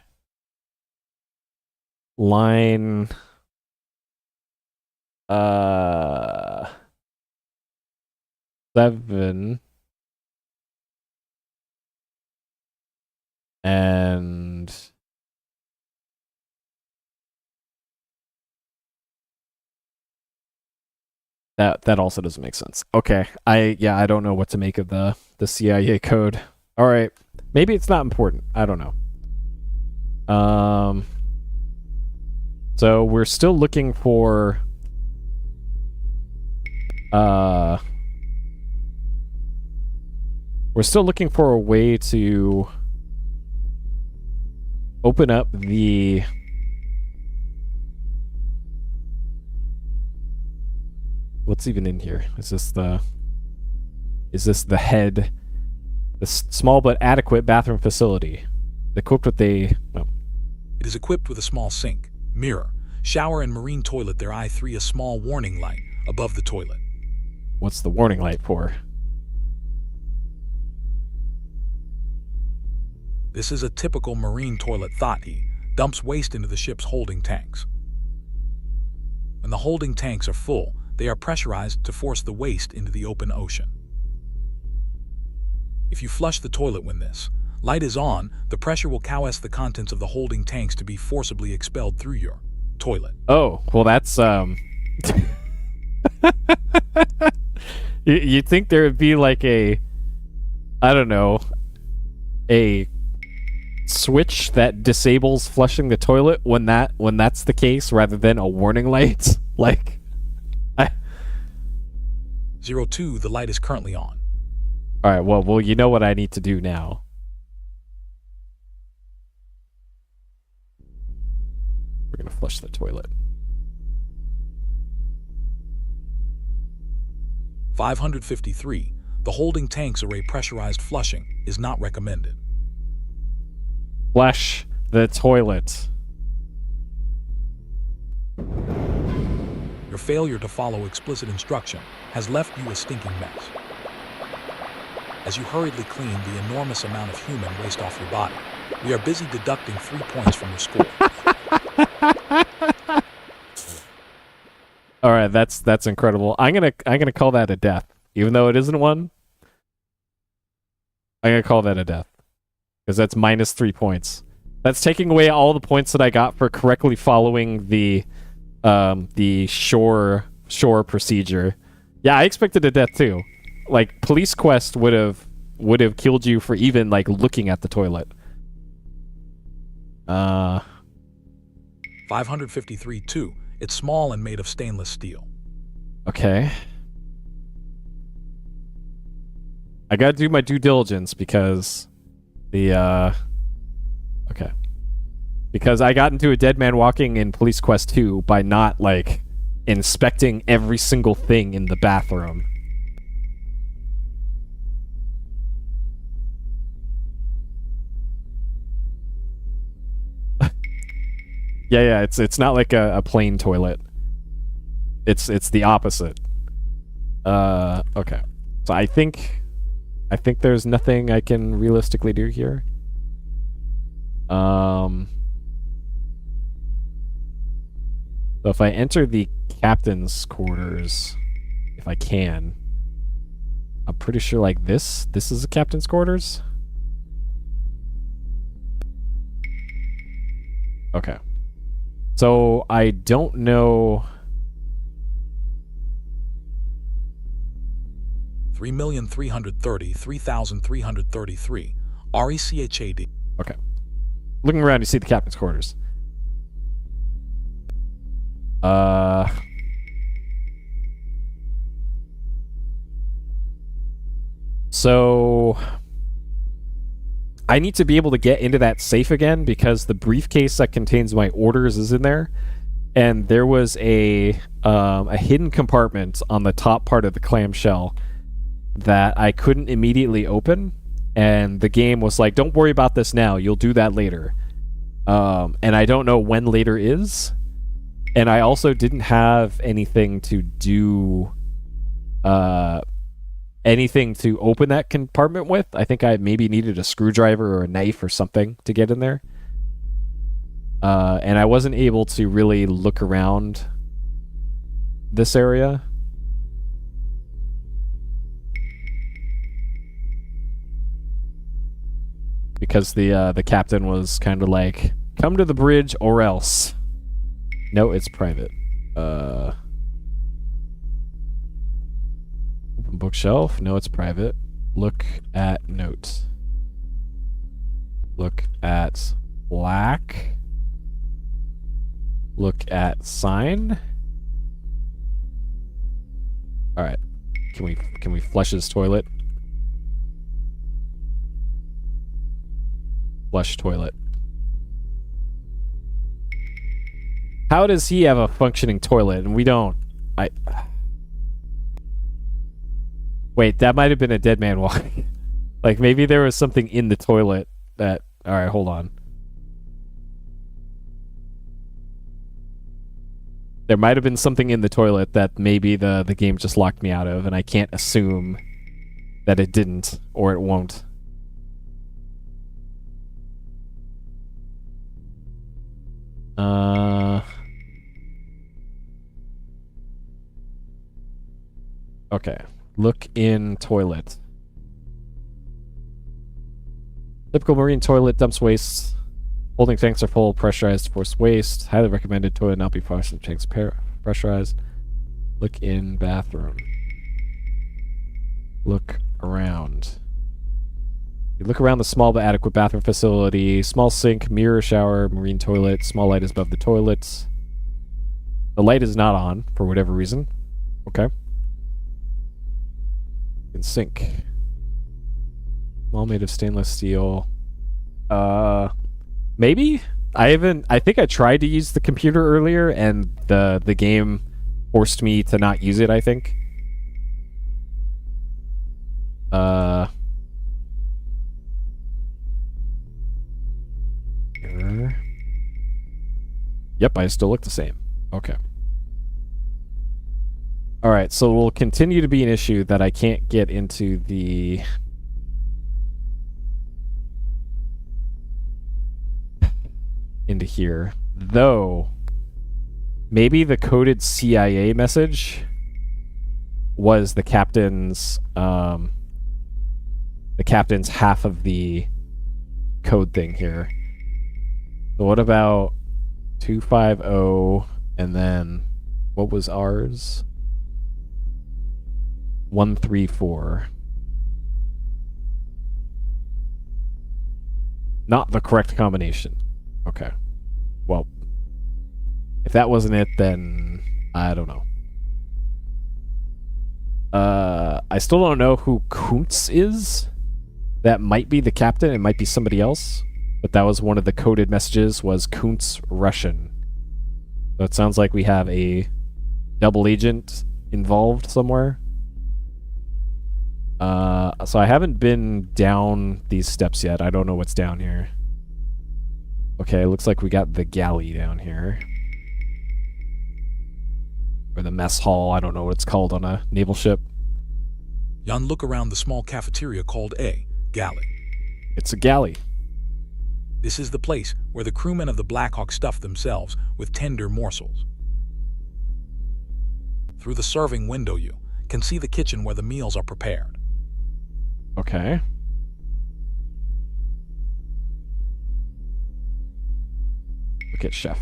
Line 7. And that also doesn't make sense. Okay, I don't know what to make of the CIA code. All right, maybe it's not important. I don't know. So we're still looking for a way to open up the what's even in here? Is this the head, the small but adequate bathroom facility equipped with a It is equipped with a small sink, mirror, shower, and marine toilet. There I3 a small warning light above the toilet. What's the warning light for? This is a typical marine toilet, thought he. Dumps waste into the ship's holding tanks. When the holding tanks are full, they are pressurized to force the waste into the open ocean. If you flush the toilet when this light is on, the pressure will coerce the contents of the holding tanks to be forcibly expelled through your toilet. Oh, well that's You'd think there would be like a, I don't know, a switch that disables flushing the toilet when that's the case, rather than a warning light. Like, 02, the light is currently on. All right, well, you know what I need to do now. We're gonna flush the toilet. 553, the holding tanks array pressurized flushing is not recommended. Flush the toilet. Your failure to follow explicit instruction has left you a stinking mess. As you hurriedly clean the enormous amount of human waste off your body, we are busy deducting 3 points from your score. All right, that's incredible. I'm gonna call that a death, even though it isn't one. I'm gonna call that a death because that's minus 3 points. That's taking away all the points that I got for correctly following the shore procedure. Yeah, I expected a death too. Like Police Quest would have killed you for even like looking at the toilet. 553-2. It's small and made of stainless steel. Okay. I gotta do my due diligence because okay. Because I got into a dead man walking in Police Quest 2 by not, like, inspecting every single thing in the bathroom. Yeah, it's not like a plain toilet. It's the opposite. Okay. So I think there's nothing I can realistically do here. So if I enter the captain's quarters, if I can, I'm pretty sure like this is the captain's quarters. Okay. So I don't know. 3,333,333. RECHAD. Okay. Looking around, you see the captain's quarters. So I need to be able to get into that safe again because the briefcase that contains my orders is in there, and there was a hidden compartment on the top part of the clamshell that I couldn't immediately open, and the game was like, "Don't worry about this now. You'll do that later." And I don't know when later is. And I also didn't have anything to do, anything to open that compartment with. I think I maybe needed a screwdriver or a knife or something to get in there. And I wasn't able to really look around this area. Because the captain was kind of like, "Come to the bridge or else." No, it's private. Open bookshelf. No, it's private. Look at note. Look at black. Look at sign. All right. Can we flush his toilet? Flush toilet. How does he have a functioning toilet and we don't? Wait, that might have been a dead man walking. Like maybe there was something in the toilet that... Alright, hold on. There might have been something in the toilet that maybe the game just locked me out of, and I can't assume that it didn't, or it won't. Okay. Look in toilet. Typical marine toilet dumps waste. Holding tanks are full, pressurized to force waste. Highly recommended toilet not be flushed and tanks pressurized. Look in bathroom. Look around. You look around the small but adequate bathroom facility. Small sink, mirror, shower, marine toilet. Small light is above the toilet. The light is not on, for whatever reason. Okay. Can sink. Small made of stainless steel. Maybe? I think I tried to use the computer earlier and the game forced me to not use it, I think. Error. Yep, I still look the same. Okay. Alright, so it will continue to be an issue that I can't get into the... into here. Though, maybe the coded CIA message was the captain's half of the code thing here. So what about 250 and then what was ours? 134. Not the correct combination. Okay. Well, if that wasn't it, then I don't know. I still don't know who Kuntz is. That might be the captain. It might be somebody else. But that was one of the coded messages, was Kuntz Russian. So it sounds like we have a double agent involved somewhere. So I haven't been down these steps yet. I don't know what's down here. Okay, looks like we got the galley down here. Or the mess hall, I don't know what it's called on a naval ship. Jan look around the small cafeteria called a galley. It's a galley. This is the place where the crewmen of the Blackhawk stuff themselves with tender morsels. Through the serving window you can see the kitchen where the meals are prepared. Okay. Look at chef.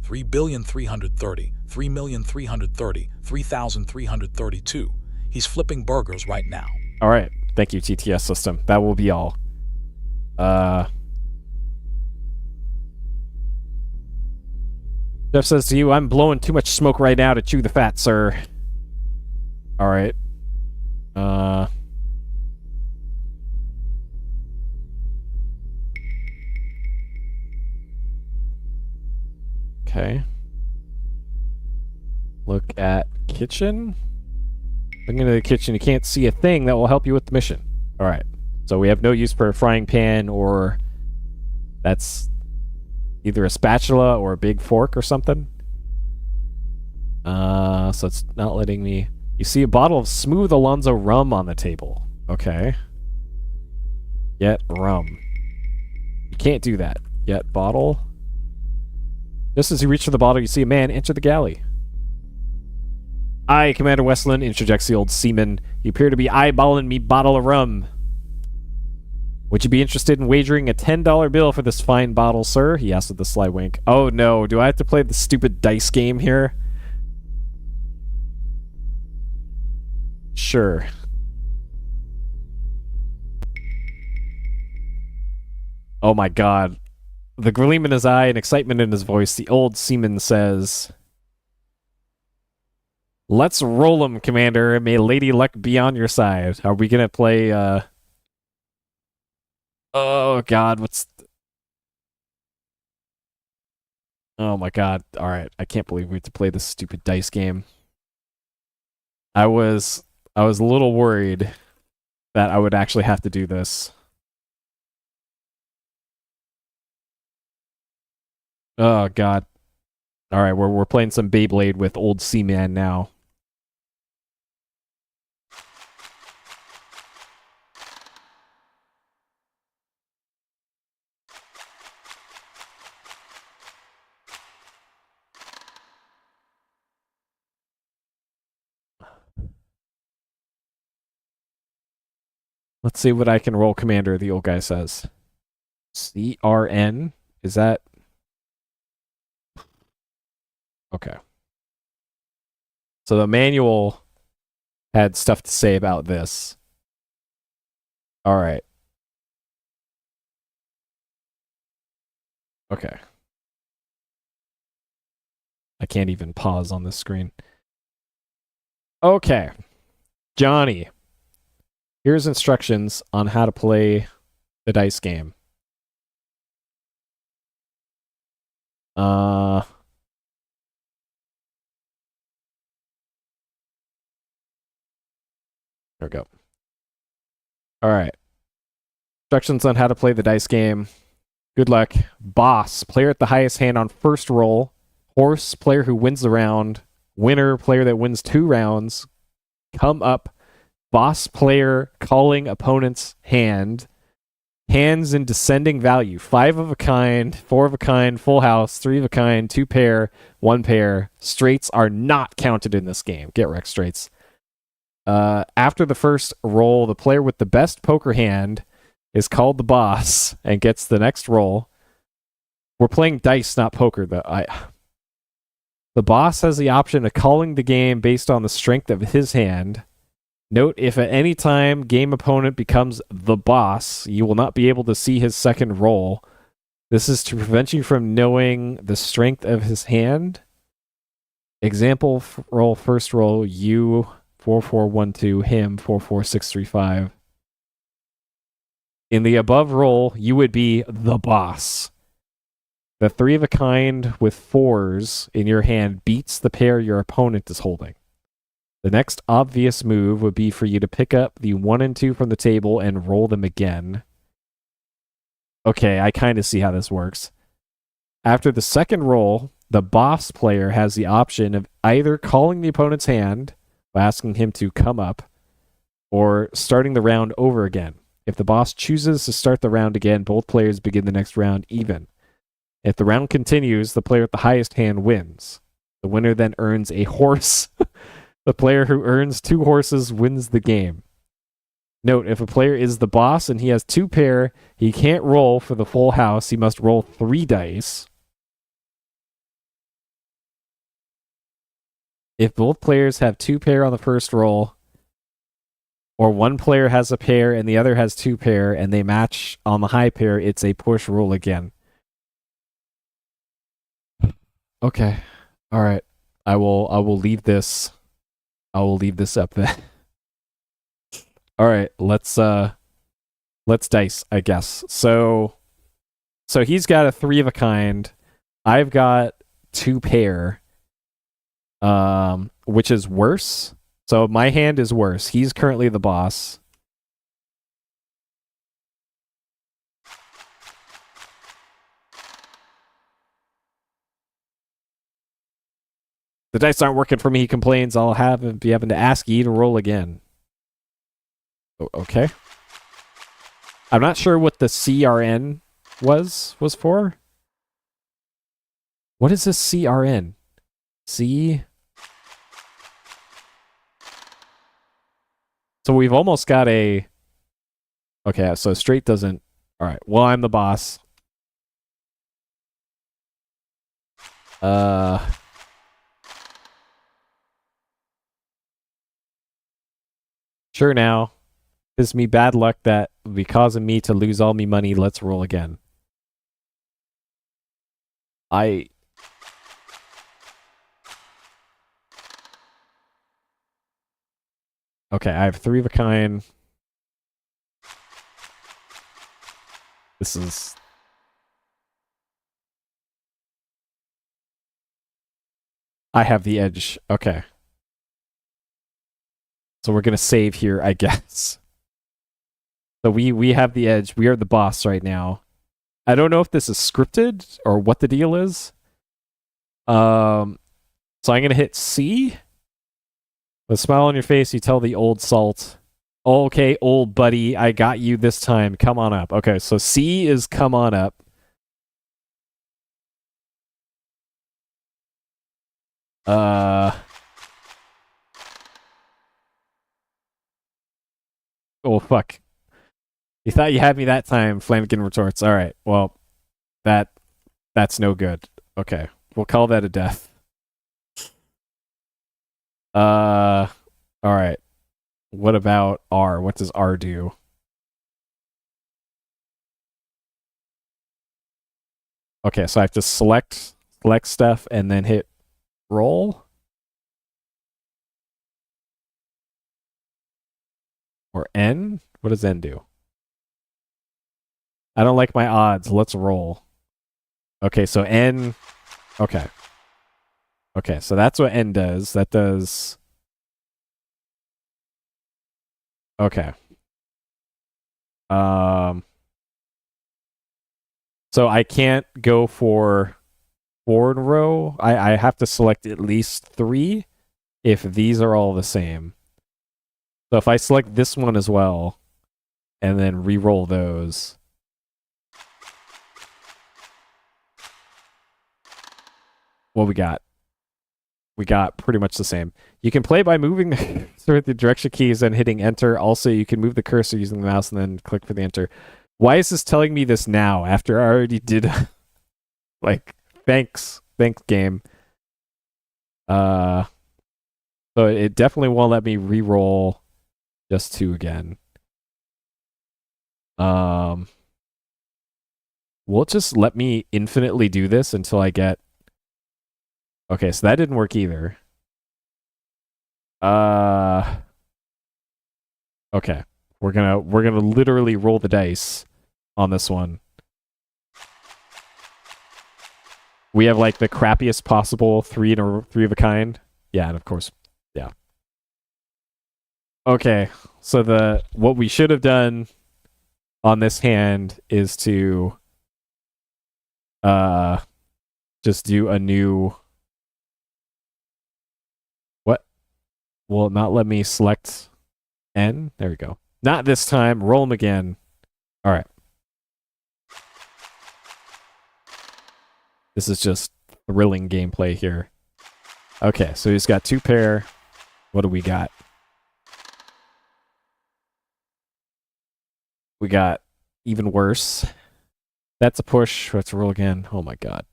3,330, 3,330, 3,332. He's flipping burgers right now. All right. Thank you, TTS system. That will be all. Jeff says to you, I'm blowing too much smoke right now to chew the fat, sir. All right. Okay. Look at kitchen. Look into the kitchen. You can't see a thing that will help you with the mission. All right. So we have no use for a frying pan, or that's either a spatula or a big fork or something. So it's not letting me... You see a bottle of smooth Alonzo rum on the table. Okay. Get rum. You can't do that. Get bottle. Just as you reach for the bottle, you see a man enter the galley. Aye, Commander Westland, interjects the old seaman. You appear to be eyeballing me bottle of rum. Would you be interested in wagering a $10 bill for this fine bottle, sir? He asked with a sly wink. Oh no, do I have to play the stupid dice game here? Sure. Oh my god. The gleam in his eye and excitement in his voice, the old seaman says, let's roll 'em, Commander, and may Lady Luck be on your side. Are we gonna play, Oh god, what's... Oh my god. Alright, I can't believe we have to play this stupid dice game. I was a little worried that I would actually have to do this. Oh god. Alright, we're playing some Beyblade with old Seaman now. Let's see what I can roll, Commander, the old guy says. CRN? Is that... Okay. So the manual had stuff to say about this. Alright. Okay. I can't even pause on this screen. Okay. Johnny, here's instructions on how to play the dice game. There we go. All right. Instructions on how to play the dice game. Good luck. Boss, player at the highest hand on first roll. Horse, player who wins the round. Winner, player that wins 2 rounds. Come up. Boss player calling opponent's hand. Hands in descending value. 5 of a kind, 4 of a kind, full house, 3 of a kind, 2 pair, 1 pair. Straights are not counted in this game. Get wrecked, straights. After the first roll, the player with the best poker hand is called the boss and gets the next roll. We're playing dice, not poker, though. The boss has the option of calling the game based on the strength of his hand. Note, if at any time game opponent becomes the boss, you will not be able to see his second roll. This is to prevent you from knowing the strength of his hand. Example roll, first roll, you 4412, him 44635. In the above roll, you would be the boss. The 3 of a kind with 4s in your hand beats the pair your opponent is holding. The next obvious move would be for you to pick up the 1 and 2 from the table and roll them again. Okay, I kind of see how this works. After the second roll, the boss player has the option of either calling the opponent's hand by asking him to come up, or starting the round over again. If the boss chooses to start the round again, both players begin the next round even. If the round continues, the player with the highest hand wins. The winner then earns a horse. The player who earns 2 horses wins the game. Note, if a player is the boss and he has 2 pair, he can't roll for the full house. He must roll 3 dice. If both players have 2 pair on the first roll, or one player has a pair and the other has 2 pair, and they match on the high pair, it's a push roll again. Okay. All right. I will leave this. I will leave this up then. All right. Let's dice, I guess. So he's got a 3 of a kind. I've got 2 pair. Which is worse. So my hand is worse. He's currently the boss. The dice aren't working for me, he complains. I'll be having to ask you to roll again. Okay. I'm not sure what the CRN was for. What is this CRN? C? So we've almost got a... Okay, so straight doesn't... Alright, well, I'm the boss. Sure now. It's me bad luck that will be causing me to lose all me money. Let's roll again. Okay, I have 3 of a kind. This is... I have the edge. Okay. So we're going to save here, I guess. So we have the edge. We are the boss right now. I don't know if this is scripted or what the deal is. So I'm going to hit C. With a smile on your face, you tell the old salt, okay, old buddy, I got you this time. Come on up. Okay, so C is come on up. Oh, fuck. You thought you had me that time, Flanagan retorts. All right, well, that's no good. Okay, we'll call that a death. All right. What about R? What does R do? Okay, so I have to select stuff and then hit roll. Or N? What does N do? I don't like my odds. Let's roll. Okay, so N. Okay. Okay, so that's what N does. That does. Okay. Um. So I can't go for 4 in a row. I have to select at least 3 if these are all the same. So if I select this one as well, and then re-roll those. What we got? We got pretty much the same. You can play by moving the direction keys and hitting enter. Also, you can move the cursor using the mouse and then click for the enter. Why is this telling me this now after I already did like thanks game. So it definitely won't let me re-roll just 2 again. Will it just let me infinitely do this until I get. Okay, so that didn't work either. Okay. We're gonna literally roll the dice on this one. We have like the crappiest possible 3 of a kind. Yeah, and of course, yeah. Okay, so what we should have done on this hand is to just do a new. What? Will it not let me select N? There we go. Not this time. Roll them again. All right. This is just thrilling gameplay here. Okay, so he's got 2 pair. What do we got? We got even worse. That's a push. Let's roll again. Oh my god.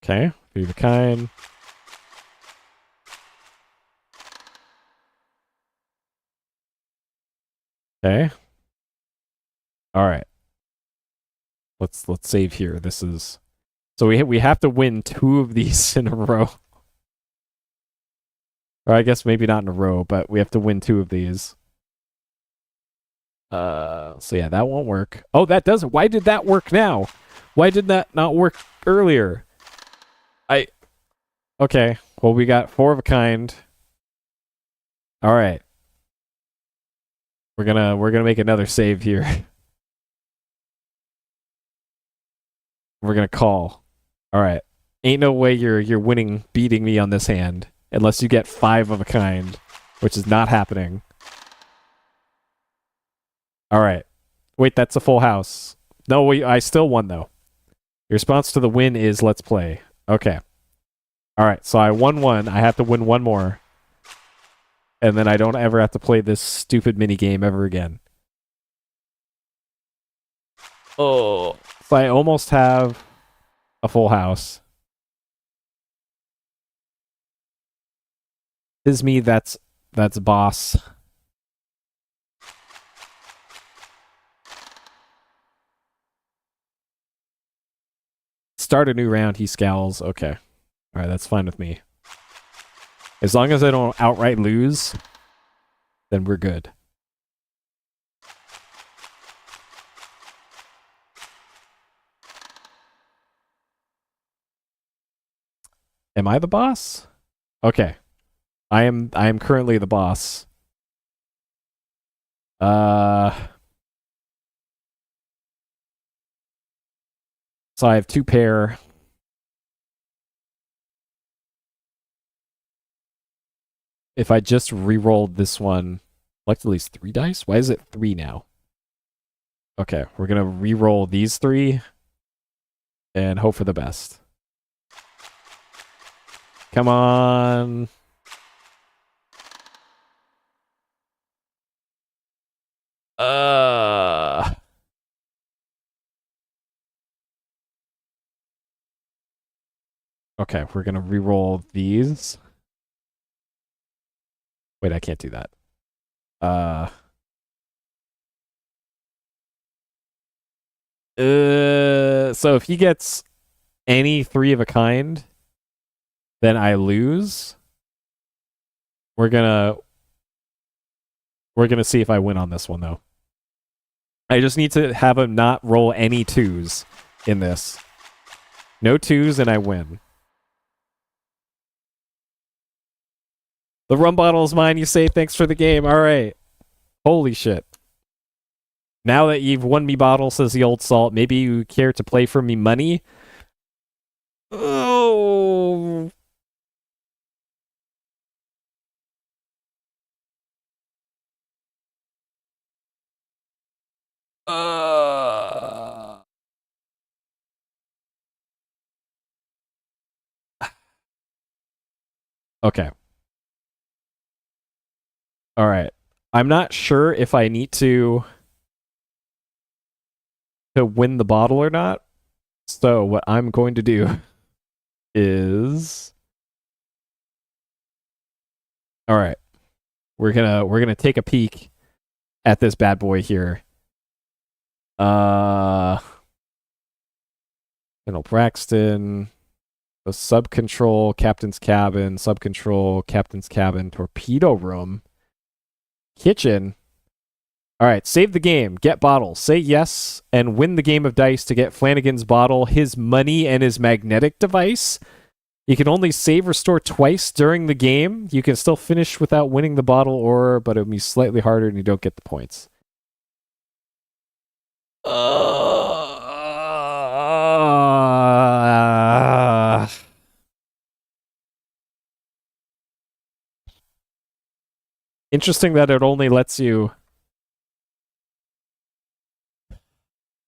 Okay, 3 of a kind. Okay. All right. Let's save here. This is so we have to win 2 of these in a row. Or I guess maybe not in a row, but we have to win 2 of these. So yeah, that won't work. Oh, that doesn't. Why did that work now? Why did that not work earlier? Okay. Well, we got 4 of a kind. All right. We're gonna make another save here. We're gonna call. All right. Ain't no way you're beating me on this hand unless you get 5 of a kind, which is not happening. All right. Wait, that's a full house. No, I still won though. Your response to the win is let's play. Okay. All right. So I won 1. I have to win 1 more. And then I don't ever have to play this stupid mini game ever again. Oh. So I almost have a full house. Is me, that's boss. Start a new round, he scowls. Okay. Alright, that's fine with me. As long as I don't outright lose, then we're good. Am I the boss? Okay. I am currently the boss. So I have 2 pair. If I just re-rolled this one, select at least 3 dice? Why is it 3 now? Okay, we're gonna re-roll these 3 and hope for the best. Come on. Okay, we're gonna re-roll these. Wait, I can't do that. So if he gets any 3 of a kind, then I lose. We're gonna see if I win on this one though. I just need to have him not roll any 2s in this. No 2s and I win. The rum bottle is mine, you say. Thanks for the game. All right. Holy shit. Now that you've won me bottle, says the old salt, maybe you care to play for me money? Oh. Okay. All right. I'm not sure if I need to win the bottle or not. So what I'm going to do is, all right, we're gonna take a peek at this bad boy here. Colonel Braxton, the sub control, captain's cabin, torpedo room, kitchen. All right, save the game, get bottle, say yes, and win the game of dice to get Flanagan's bottle, his money, and his magnetic device. You can only save restore twice during the game. You can still finish without winning the bottle, but it'll be slightly harder and you don't get the points. Interesting that it only lets you...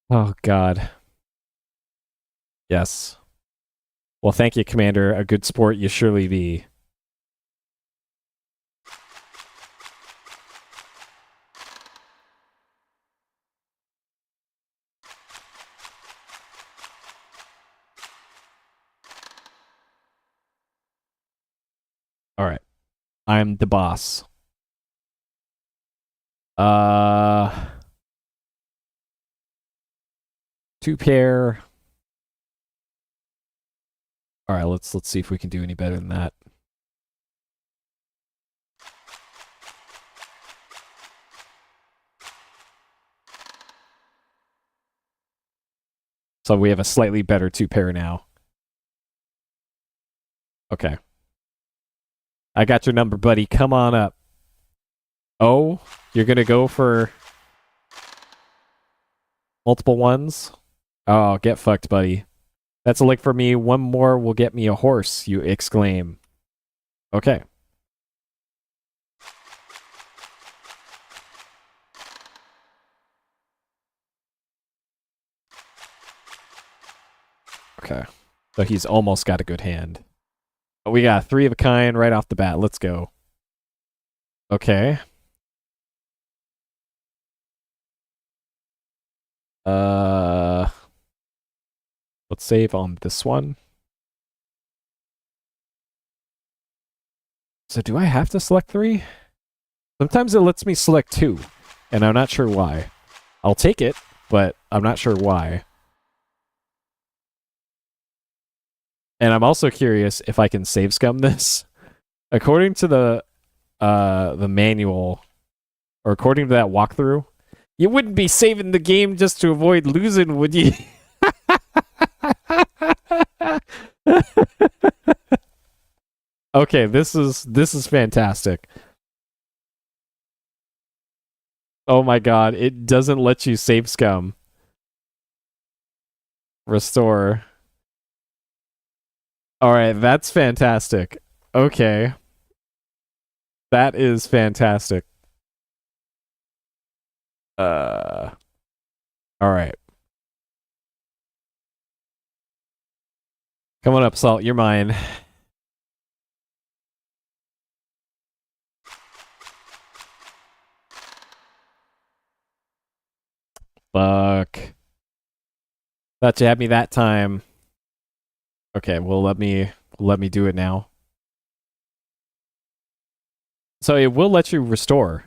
Oh, God. Yes. Well, thank you, Commander. A good sport you surely be. All right. I'm the boss. 2 pair. All right, let's see if we can do any better than that. So we have a slightly better 2 pair now. Okay. I got your number, buddy. Come on up. Oh, you're going to go for multiple ones? Oh, get fucked, buddy. That's a lick for me. One more will get me a horse, you exclaim. Okay. Okay. So he's almost got a good hand. But we got 3 of a kind right off the bat. Let's go. Okay. Let's save on this one. So do I have to select 3? Sometimes it lets me select 2, and I'm not sure why. I'll take it, but I'm not sure why. And I'm also curious if I can save scum this. According to the manual, or according to that walkthrough, you wouldn't be saving the game just to avoid losing, would you? Okay, this is fantastic. Oh my god, it doesn't let you save scum. Restore. Alright, that's fantastic. Okay. That is fantastic. Alright. Come on up, Salt, you're mine. Fuck. Thought you had me that time. Okay, well let me do it now. So it will let you restore.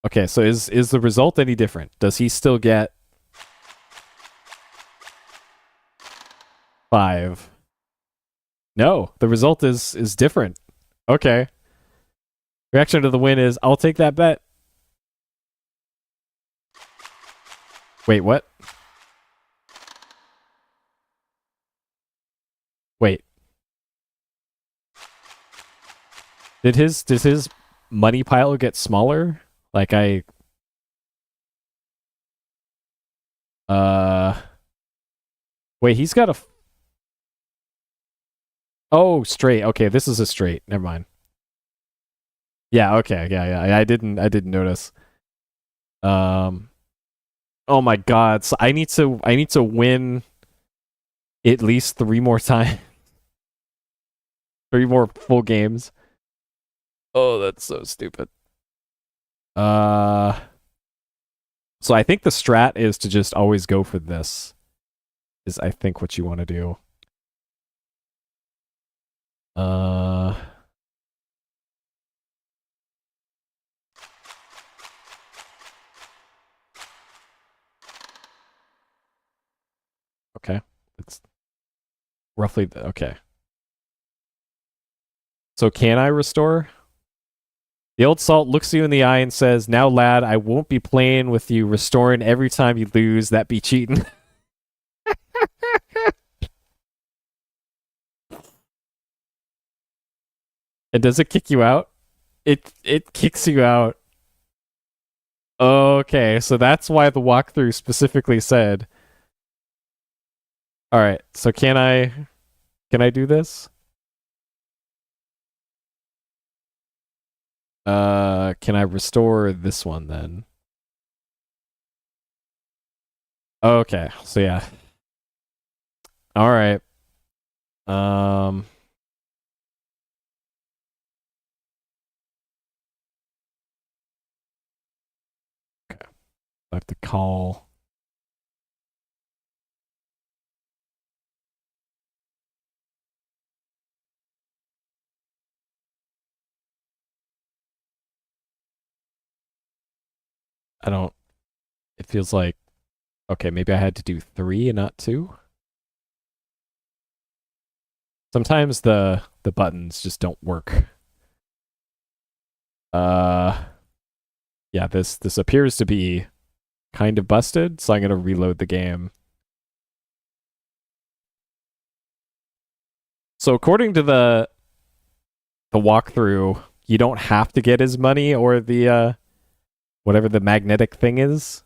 Okay, so is the result any different? Does he still get... 5. No, the result is different. Okay. Reaction to the win is I'll take that bet. Wait, what? Wait. Did his money pile get smaller? Like wait, he's got a oh, straight. Okay, this is a straight. Never mind. Yeah, okay. Yeah. I didn't notice. Um Oh my god. So I need to win at least 3 more times. 3 more full games. Oh, that's so stupid. Uh so I think the strat is to just always go for this. Is I think what you want to do. Uh okay. It's roughly okay. So can I restore? The old salt looks you in the eye and says, "Now, lad, I won't be playing with you, restoring every time you lose. That be cheating." And does it kick you out? It kicks you out. Okay, so that's why the walkthrough specifically said. All right, so can I do this? Can I restore this one then? Okay, so yeah. All right. Um okay. I have to call. I don't it feels like okay, maybe I had to do 3 and not 2. Sometimes the buttons just don't work. Uh yeah, this appears to be kind of busted, so I'm going to reload the game. So according to the walkthrough, you don't have to get his money or the whatever the magnetic thing is.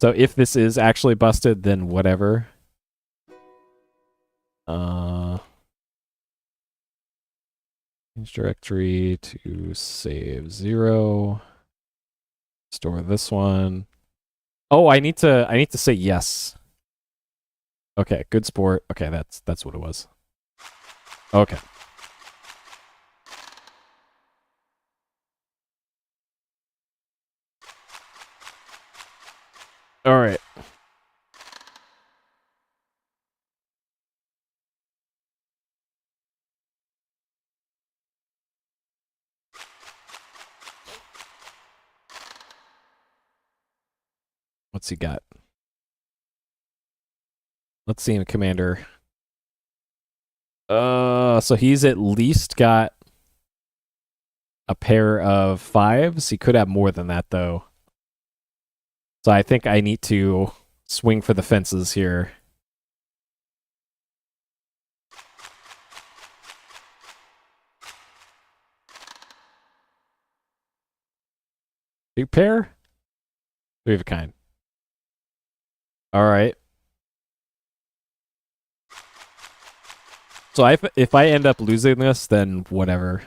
So if this is actually busted, then whatever. Change directory to save 0. Store this one. Oh, I need to say yes. Okay, good sport. Okay, that's what it was. Okay. All right. What's he got? Let's see him, Commander. So he's at least got a pair of 5s. He could have more than that though. So I think I need to swing for the fences here. Big pair? 3 of a kind. All right. So if I end up losing this, then whatever.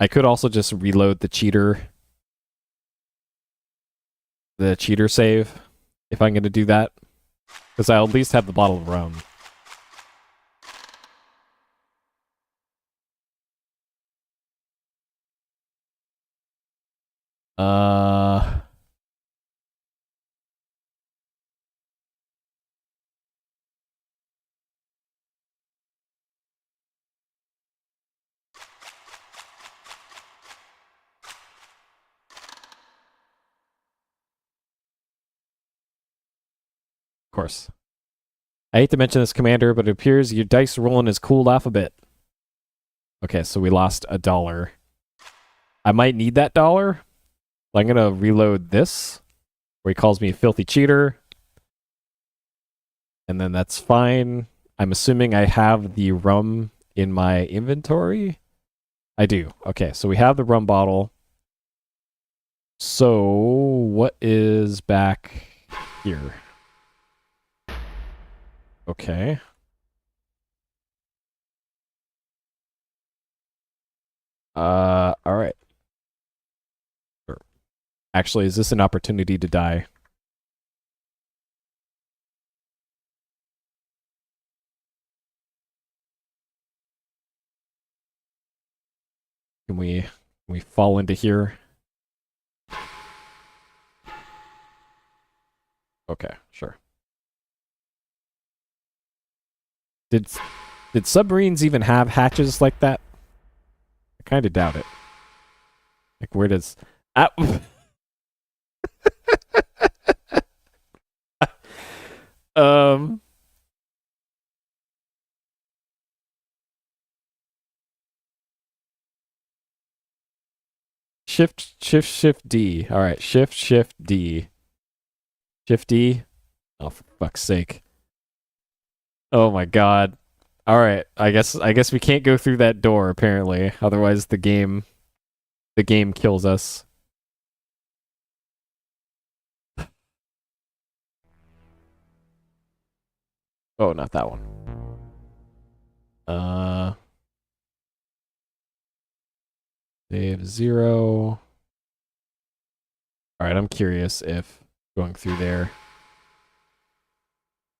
I could also just reload the cheater save if I'm going to do that, because I'll at least have the bottle of rum. Uh course. I hate to mention this, Commander, but it appears your dice rolling has cooled off a bit. Okay, so we lost $1. I might need that $1. I'm going to reload this, where he calls me a filthy cheater. And then that's fine. I'm assuming I have the rum in my inventory. I do. Okay, so we have the rum bottle. So, what is back here? Okay. Alright. Actually, is this an opportunity to die? Can we fall into here? Okay, sure. Did submarines even have hatches like that? I kind of doubt it. Like, where does... Ah, um... Shift D. All right, Shift D. Shift D. Oh, for fuck's sake! Oh my god! All right, I guess we can't go through that door apparently. Otherwise, the game kills us. Oh, not that one. Save 0. All right, I'm curious if going through there.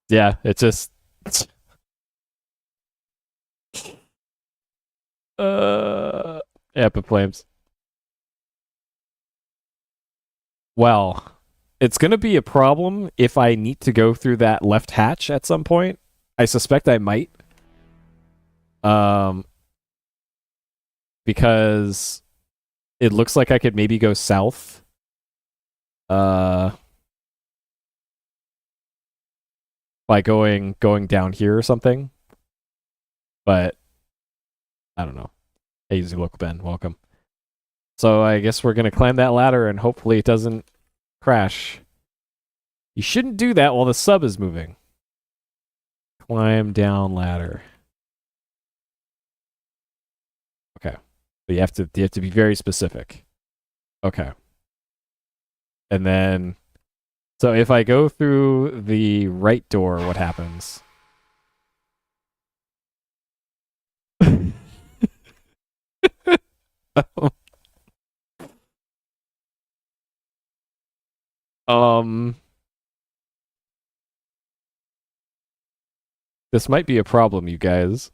Yeah, it just. Epic flames. Well, it's gonna be a problem if I need to go through that left hatch at some point. I suspect I might. Because it looks like I could maybe go south. By going down here or something. But I don't know. Hey, Easy Local Ben, welcome. So I guess we're gonna climb that ladder and hopefully it doesn't crash. You shouldn't do that while the sub is moving. Climb down ladder. Okay. But you have to be very specific. Okay. And then so if I go through the right door, what happens? This might be a problem, you guys.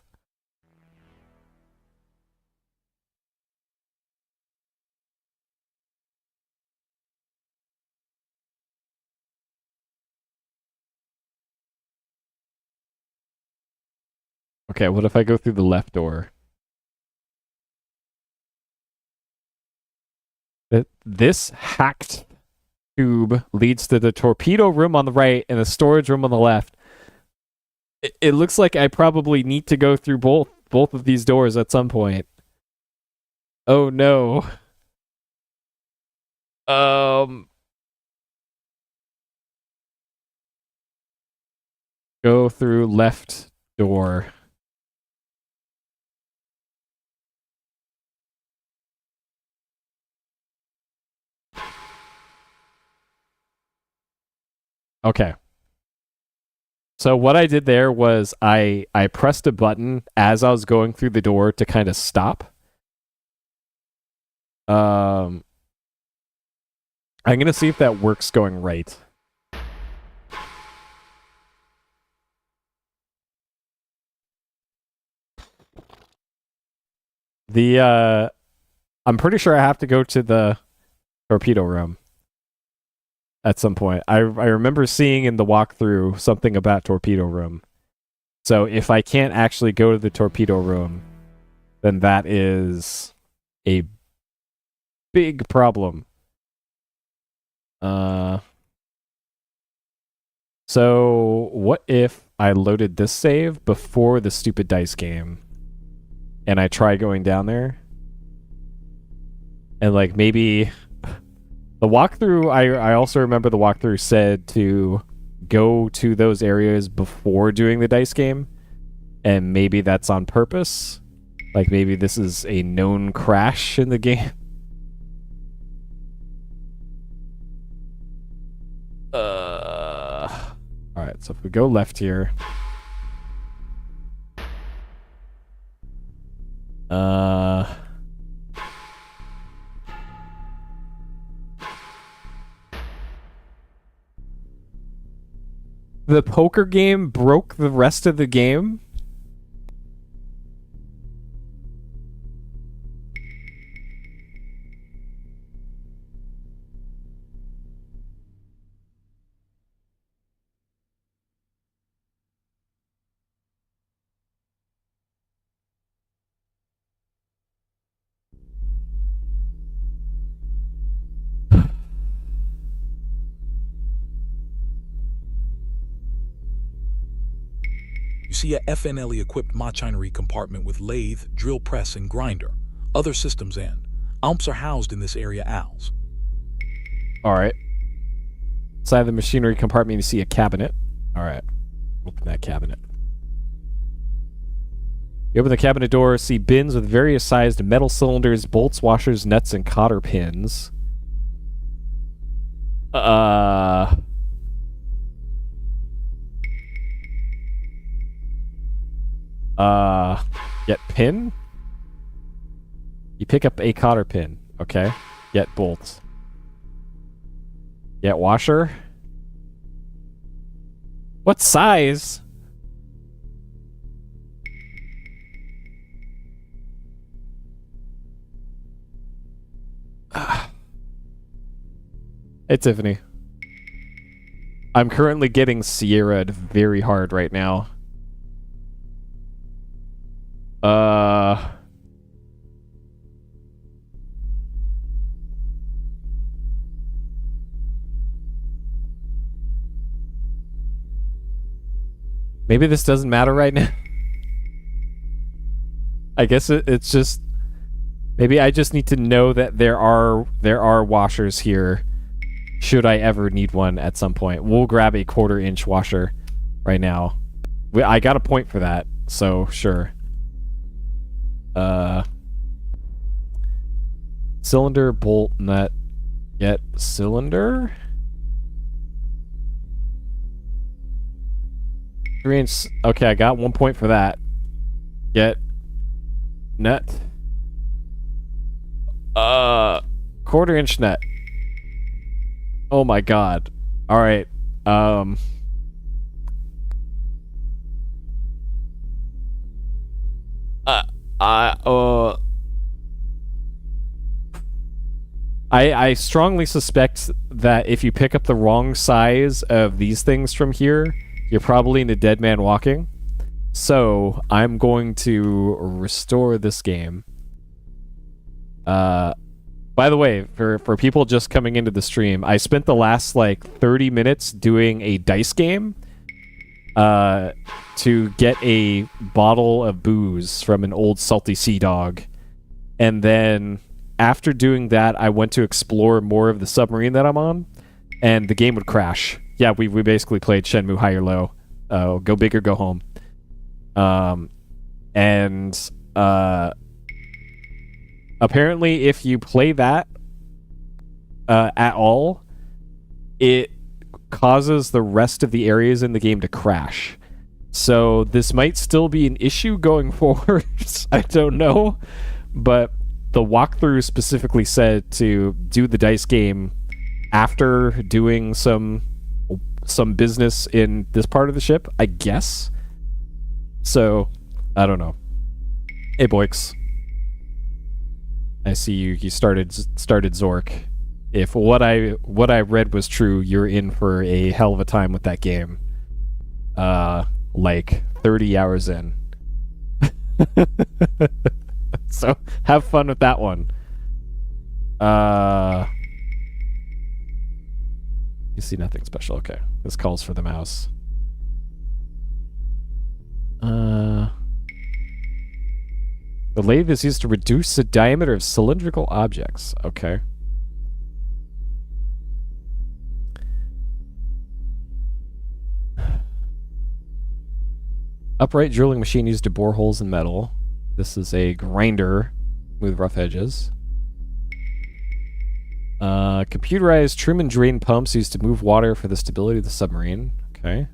Okay, what if I go through the left door? This hacked tube leads to the torpedo room on the right and the storage room on the left. It looks like I probably need to go through both of these doors at some point. Oh no. Go through left door. Okay. So what I did there was I pressed a button as I was going through the door to kind of stop. I'm gonna see if that works going right. I'm pretty sure I have to go to the torpedo room at some point. I remember seeing in the walkthrough something about torpedo room. So if I can't actually go to the torpedo room, then that is a big problem. So what if I loaded this save before the stupid dice game and I try going down there? And like maybe the walkthrough, I also remember the walkthrough said to go to those areas before doing the dice game. And maybe that's on purpose. Like maybe this is a known crash in the game. Alright, so if we go left here. The poker game broke the rest of the game? You see a FNLE-equipped machinery compartment with lathe, drill press, and grinder. Other systems and AMPs are housed in this area, ALs. Alright. Inside the machinery compartment, you see a cabinet. Alright. Open that cabinet. You open the cabinet door, see bins with various sized metal cylinders, bolts, washers, nuts, and cotter pins. Get pin? You pick up a cotter pin. Okay. Get bolts. Get washer? What size? Hey, Tiffany. I'm currently getting Sierra'd very hard right now. Maybe this doesn't matter right now. I guess it's just... Maybe I just need to know that there are washers here, should I ever need one at some point. We'll grab a 1/4 inch washer right now. I got a point for that, so sure. Cylinder, bolt, nut. Get cylinder? 3-inch. Okay, I got 1 point for that. Get nut. 1/4 inch nut. Oh my god. Alright. I strongly suspect that if you pick up the wrong size of these things from here, you're probably in a dead man walking. So, I'm going to restore this game. By the way, for people just coming into the stream, I spent the last, like, 30 minutes doing a dice game to get a bottle of booze from an old salty sea dog. And then, after doing that, I went to explore more of the submarine that I'm on, and the game would crash. Yeah, we basically played Shenmue High or Low. Go big or go home. Apparently, if you play that at all, it causes the rest of the areas in the game to crash. So this might still be an issue going forward. I don't know. But the walkthrough specifically said to do the dice game after doing some business in this part of the ship, I guess. So, I don't know. Hey, Boix. I see you started Zork. If what I read was true, you're in for a hell of a time with that game. Like 30 hours in. So have fun with that one. You see nothing special. Okay. This calls for the mouse. The lathe is used to reduce the diameter of cylindrical objects. Okay. Upright drilling machine used to bore holes in metal. This is a grinder with rough edges. Computerized trim and drain pumps used to move water for the stability of the submarine. Okay.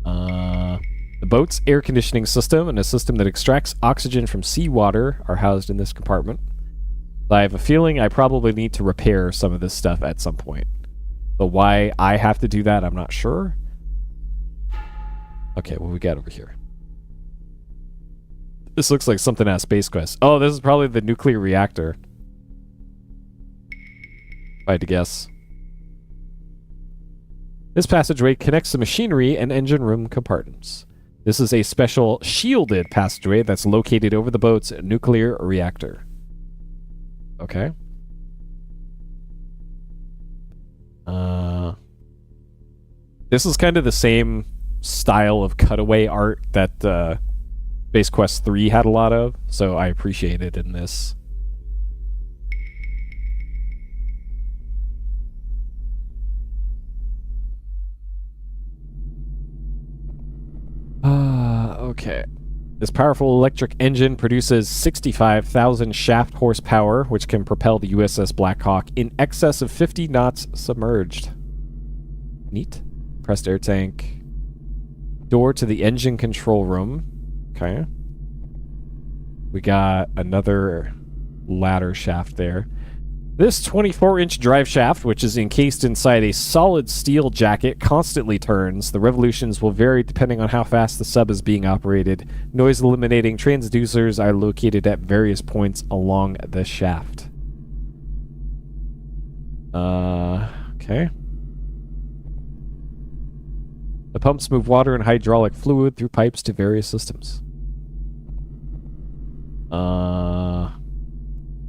The boat's air conditioning system and a system that extracts oxygen from seawater are housed in this compartment. I have a feeling I probably need to repair some of this stuff at some point. But why I have to do that, I'm not sure. Okay, what we got over here? This looks like something out of Space Quest. Oh, this is probably the nuclear reactor. If I had to guess. This passageway connects the machinery and engine room compartments. This is a special shielded passageway that's located over the boat's nuclear reactor. Okay. This is kind of the same style of cutaway art that Space Quest 3 had a lot of, so I appreciate it in this. Okay. This powerful electric engine produces 65,000 shaft horsepower, which can propel the USS Blackhawk in excess of 50 knots submerged. Neat. Pressed air tank. Door to the engine control room. Okay. We got another ladder shaft there. This 24-inch drive shaft, which is encased inside a solid steel jacket, constantly turns. The revolutions will vary depending on how fast the sub is being operated. Noise-eliminating transducers are located at various points along the shaft. Okay. The pumps move water and hydraulic fluid through pipes to various systems.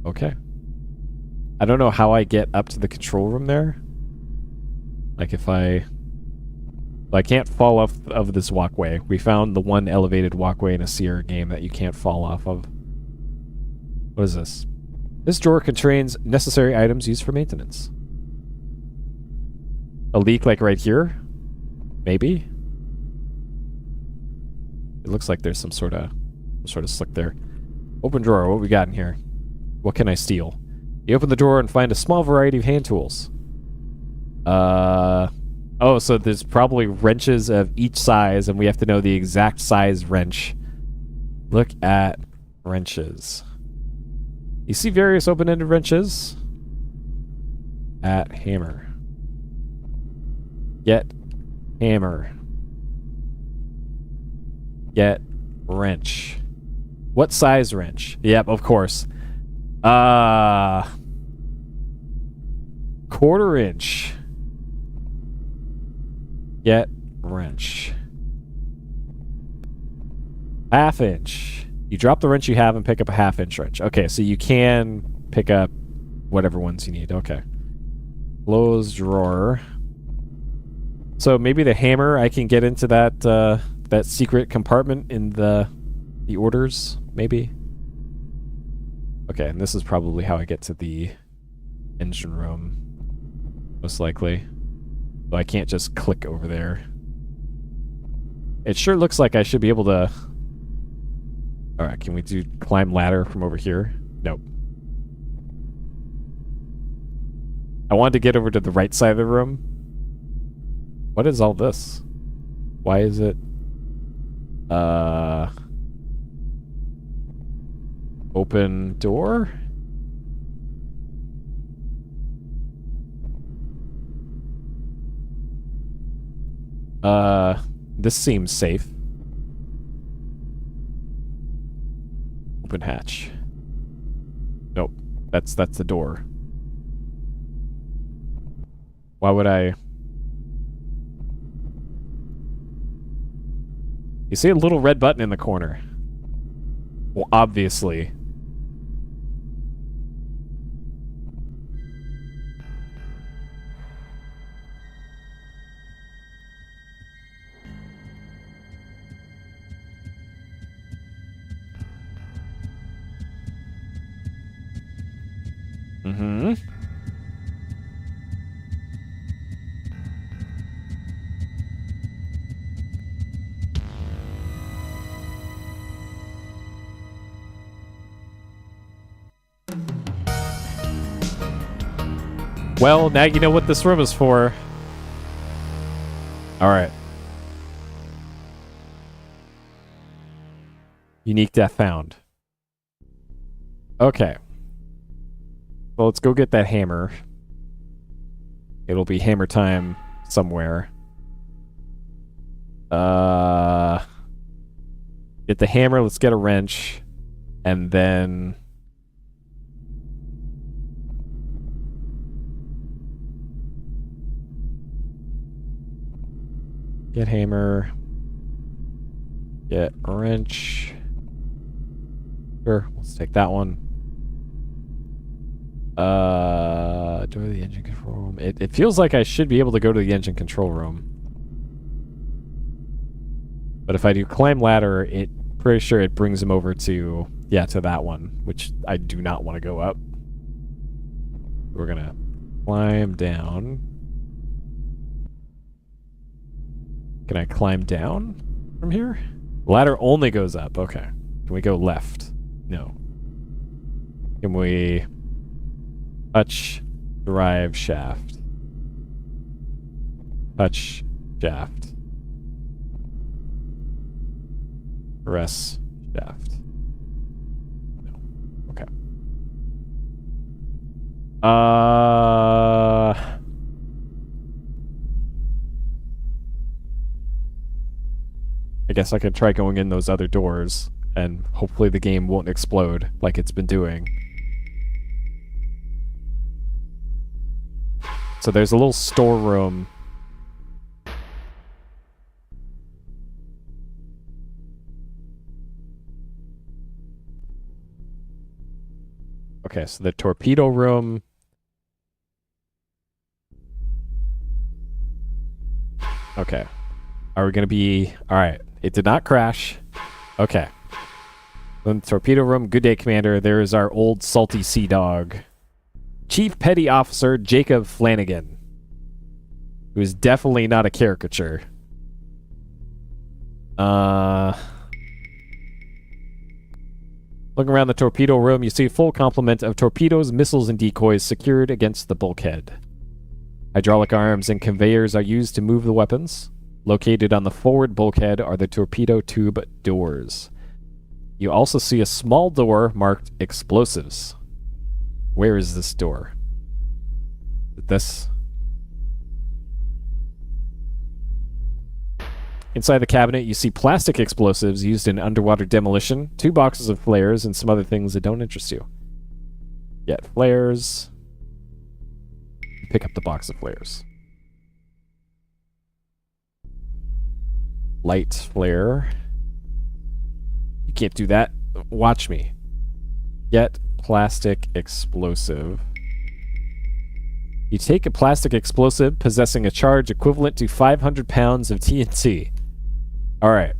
Okay. I don't know how I get up to the control room there. Like if I can't fall off of this walkway. We found the one elevated walkway in a Sierra game that you can't fall off of. What is this? This drawer contains necessary items used for maintenance. A leak like right here? Maybe? It looks like there's some sort of slick there. Open drawer, what we got in here? What can I steal? You open the drawer and find a small variety of hand tools. Oh, so there's probably wrenches of each size, and we have to know the exact size wrench. Look at wrenches. You see various open-ended wrenches? At hammer. Get hammer. Get wrench. What size wrench? Yep, of course. 1/4 inch. Get wrench. 1/2 inch. You drop the wrench you have and pick up a 1/2 inch wrench. Okay, so you can pick up whatever ones you need. Okay. Close drawer. So maybe the hammer, I can get into that that secret compartment in the orders, maybe. Okay, and this is probably how I get to the engine room, most likely. So I can't just click over there. It sure looks like I should be able to... Alright, can we do climb ladder from over here? Nope. I wanted to get over to the right side of the room. What is all this? Why is it... Open door? This seems safe. Open hatch. Nope. That's the door. Why would I... You see a little red button in the corner. Well, obviously. Mm-hmm. Well, now you know what this room is for. Alright. Unique death found. Okay. Well, let's go get that hammer. It'll be hammer time somewhere. Get the hammer, let's get a wrench. And then... get hammer. Get a wrench. Sure, let's take that one. Door to the engine control room. It feels like I should be able to go to the engine control room. But if I do climb ladder, pretty sure it brings him over to, yeah, to that one, which I do not want to go up. We're gonna climb down. Can I climb down from here? Ladder only goes up. Okay. Can we go left? No. Can we touch drive shaft? Touch shaft. Press shaft. No. Okay. I guess I could try going in those other doors, and hopefully the game won't explode like it's been doing. So there's a little storeroom. Okay, so the torpedo room. Okay. Are we going to be... Alright. It did not crash. Okay. Then the torpedo room. Good day, Commander. There is our old salty sea dog. Chief Petty Officer Jacob Flanagan. Who is definitely not a caricature. Looking around the torpedo room, you see a full complement of torpedoes, missiles, and decoys secured against the bulkhead. Hydraulic arms and conveyors are used to move the weapons. Located on the forward bulkhead are the torpedo tube doors. You also see a small door marked explosives. Where is this door? This? Inside the cabinet, you see plastic explosives used in underwater demolition, 2 boxes of flares, and some other things that don't interest you. Get flares. Pick up the box of flares. Light flare. You can't do that. Watch me. Get plastic explosive. You take a plastic explosive possessing a charge equivalent to 500 pounds of TNT. Alright.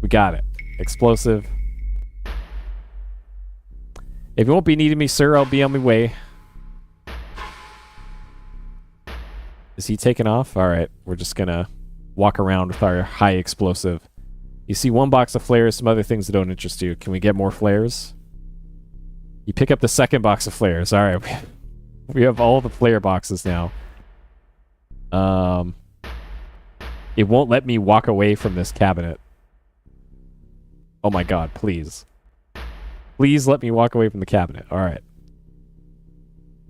We got it. Explosive. If you won't be needing me, sir, I'll be on my way. Is he taking off? Alright. We're just gonna walk around with our high explosive. You see 1 box of flares, some other things that don't interest you. Can we get more flares? You pick up the 2nd box of flares. Alright. We have all the flare boxes now. It won't let me walk away from this cabinet. Oh my god, please. Please let me walk away from the cabinet. Alright.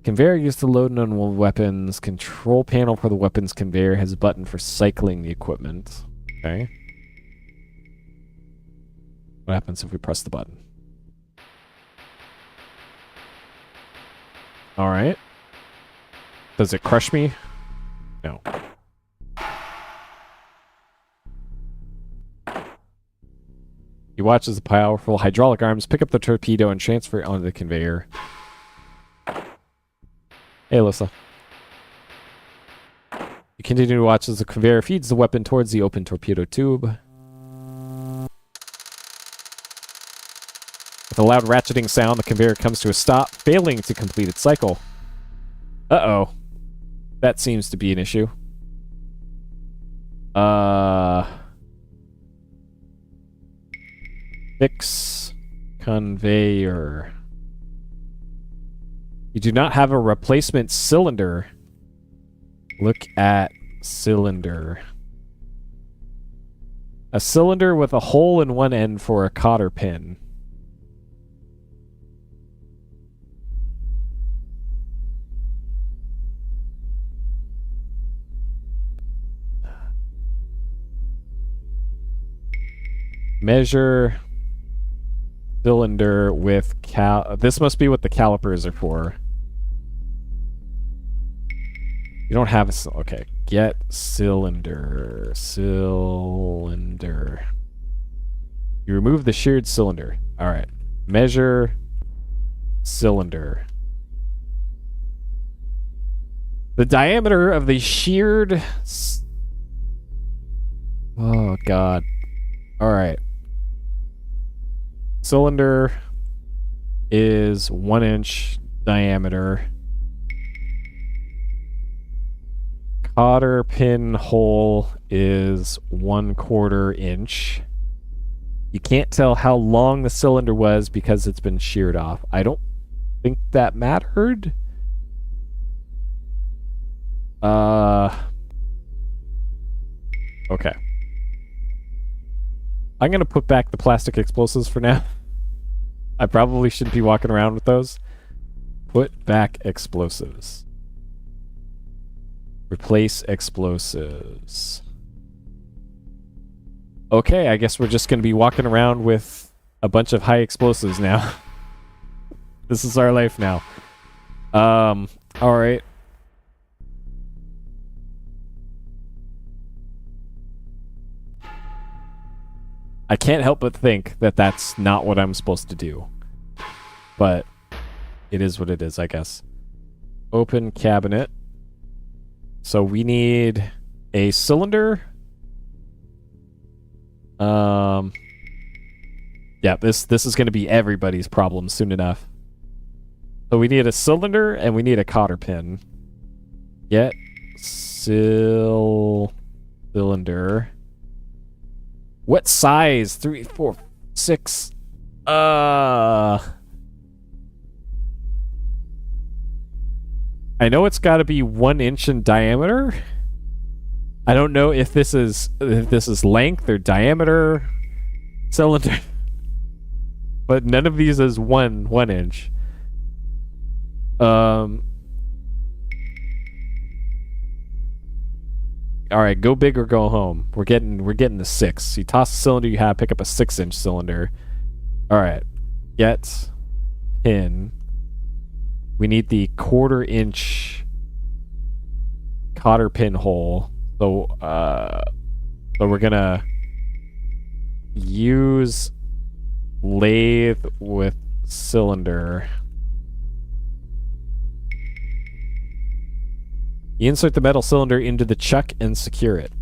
Conveyor used to load and unload weapons. Control panel for the weapons conveyor has a button for cycling the equipment. Okay. What happens if we press the button? Alright. Does it crush me? No. You watch as the powerful hydraulic arms pick up the torpedo and transfer it onto the conveyor. Hey, Alyssa. You continue to watch as the conveyor feeds the weapon towards the open torpedo tube. With a loud ratcheting sound, the conveyor comes to a stop, failing to complete its cycle. Uh-oh. That seems to be an issue. Fix conveyor. You do not have a replacement cylinder. Look at cylinder. A cylinder with a hole in one end for a cotter pin. Measure cylinder with this must be what the calipers are for. You don't have a okay. Get cylinder. Cylinder. You remove the sheared cylinder. All right. Measure cylinder. The diameter of the sheared. Oh God. All right. Cylinder is 1 inch diameter. Cotter pin hole is 1/4 inch. You can't tell how long the cylinder was because it's been sheared off. I don't think that mattered. Okay. I'm gonna put back the plastic explosives for now. I probably shouldn't be walking around with those. Put back explosives. Replace explosives. Okay, I guess we're just gonna be walking around with a bunch of high explosives now. This is our life now. Alright. I can't help but think that that's not what I'm supposed to do. But it is what it is, I guess. Open cabinet. So we need a cylinder. Yeah, this is going to be everybody's problem soon enough. So we need a cylinder and we need a cotter pin. Get cylinder. What size? 3, 4, 6. I know it's got to be 1 inch in diameter. I don't know if this is length or diameter cylinder, but none of these is 1 inch. All right, go big or go home. We're getting the 6. You toss the cylinder you have, pick up a 6-inch cylinder. All right, get pin. We need the 1/4 inch cotter pin hole. So we're gonna use lathe with cylinder. You insert the metal cylinder into the chuck and secure it.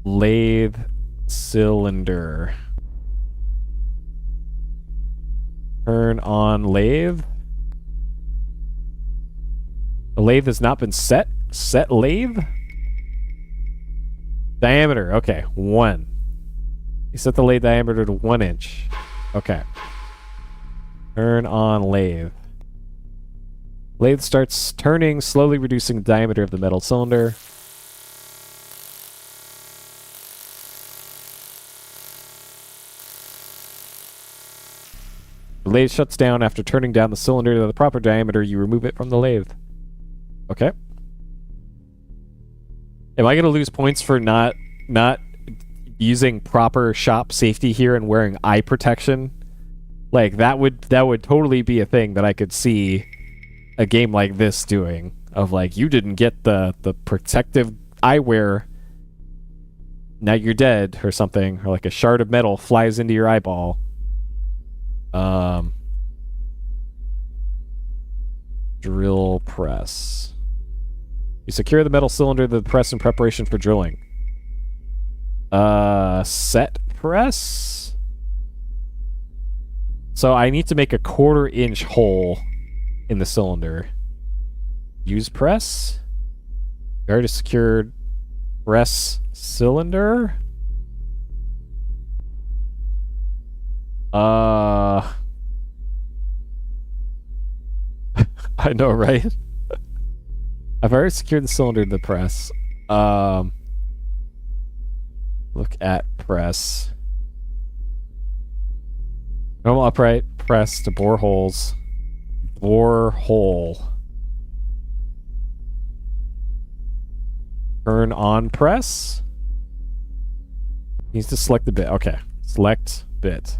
Lathe cylinder. Turn on lathe. The lathe has not been set. Set lathe? Diameter. Okay, 1. You set the lathe diameter to 1 inch. Okay. Turn on lathe. Lathe starts turning, slowly reducing the diameter of the metal cylinder. The lathe shuts down after turning down the cylinder to the proper diameter. You remove it from the lathe. Okay. Am I going to lose points for not using proper shop safety here and wearing eye protection? Like that would totally be a thing that I could see a game like this doing, of like, you didn't get the protective eyewear, now you're dead, or something, or like a shard of metal flies into your eyeball. Drill press. You secure the metal cylinder to the press in preparation for drilling. Set press? So I need to make a 1/4 inch hole in the cylinder. Use press. Guard is secured. Press cylinder. I know, right? I've already secured the cylinder to the press. Look at press. Normal upright press to bore holes. Bore hole. Turn on press. Needs to select the bit. Okay. Select bit.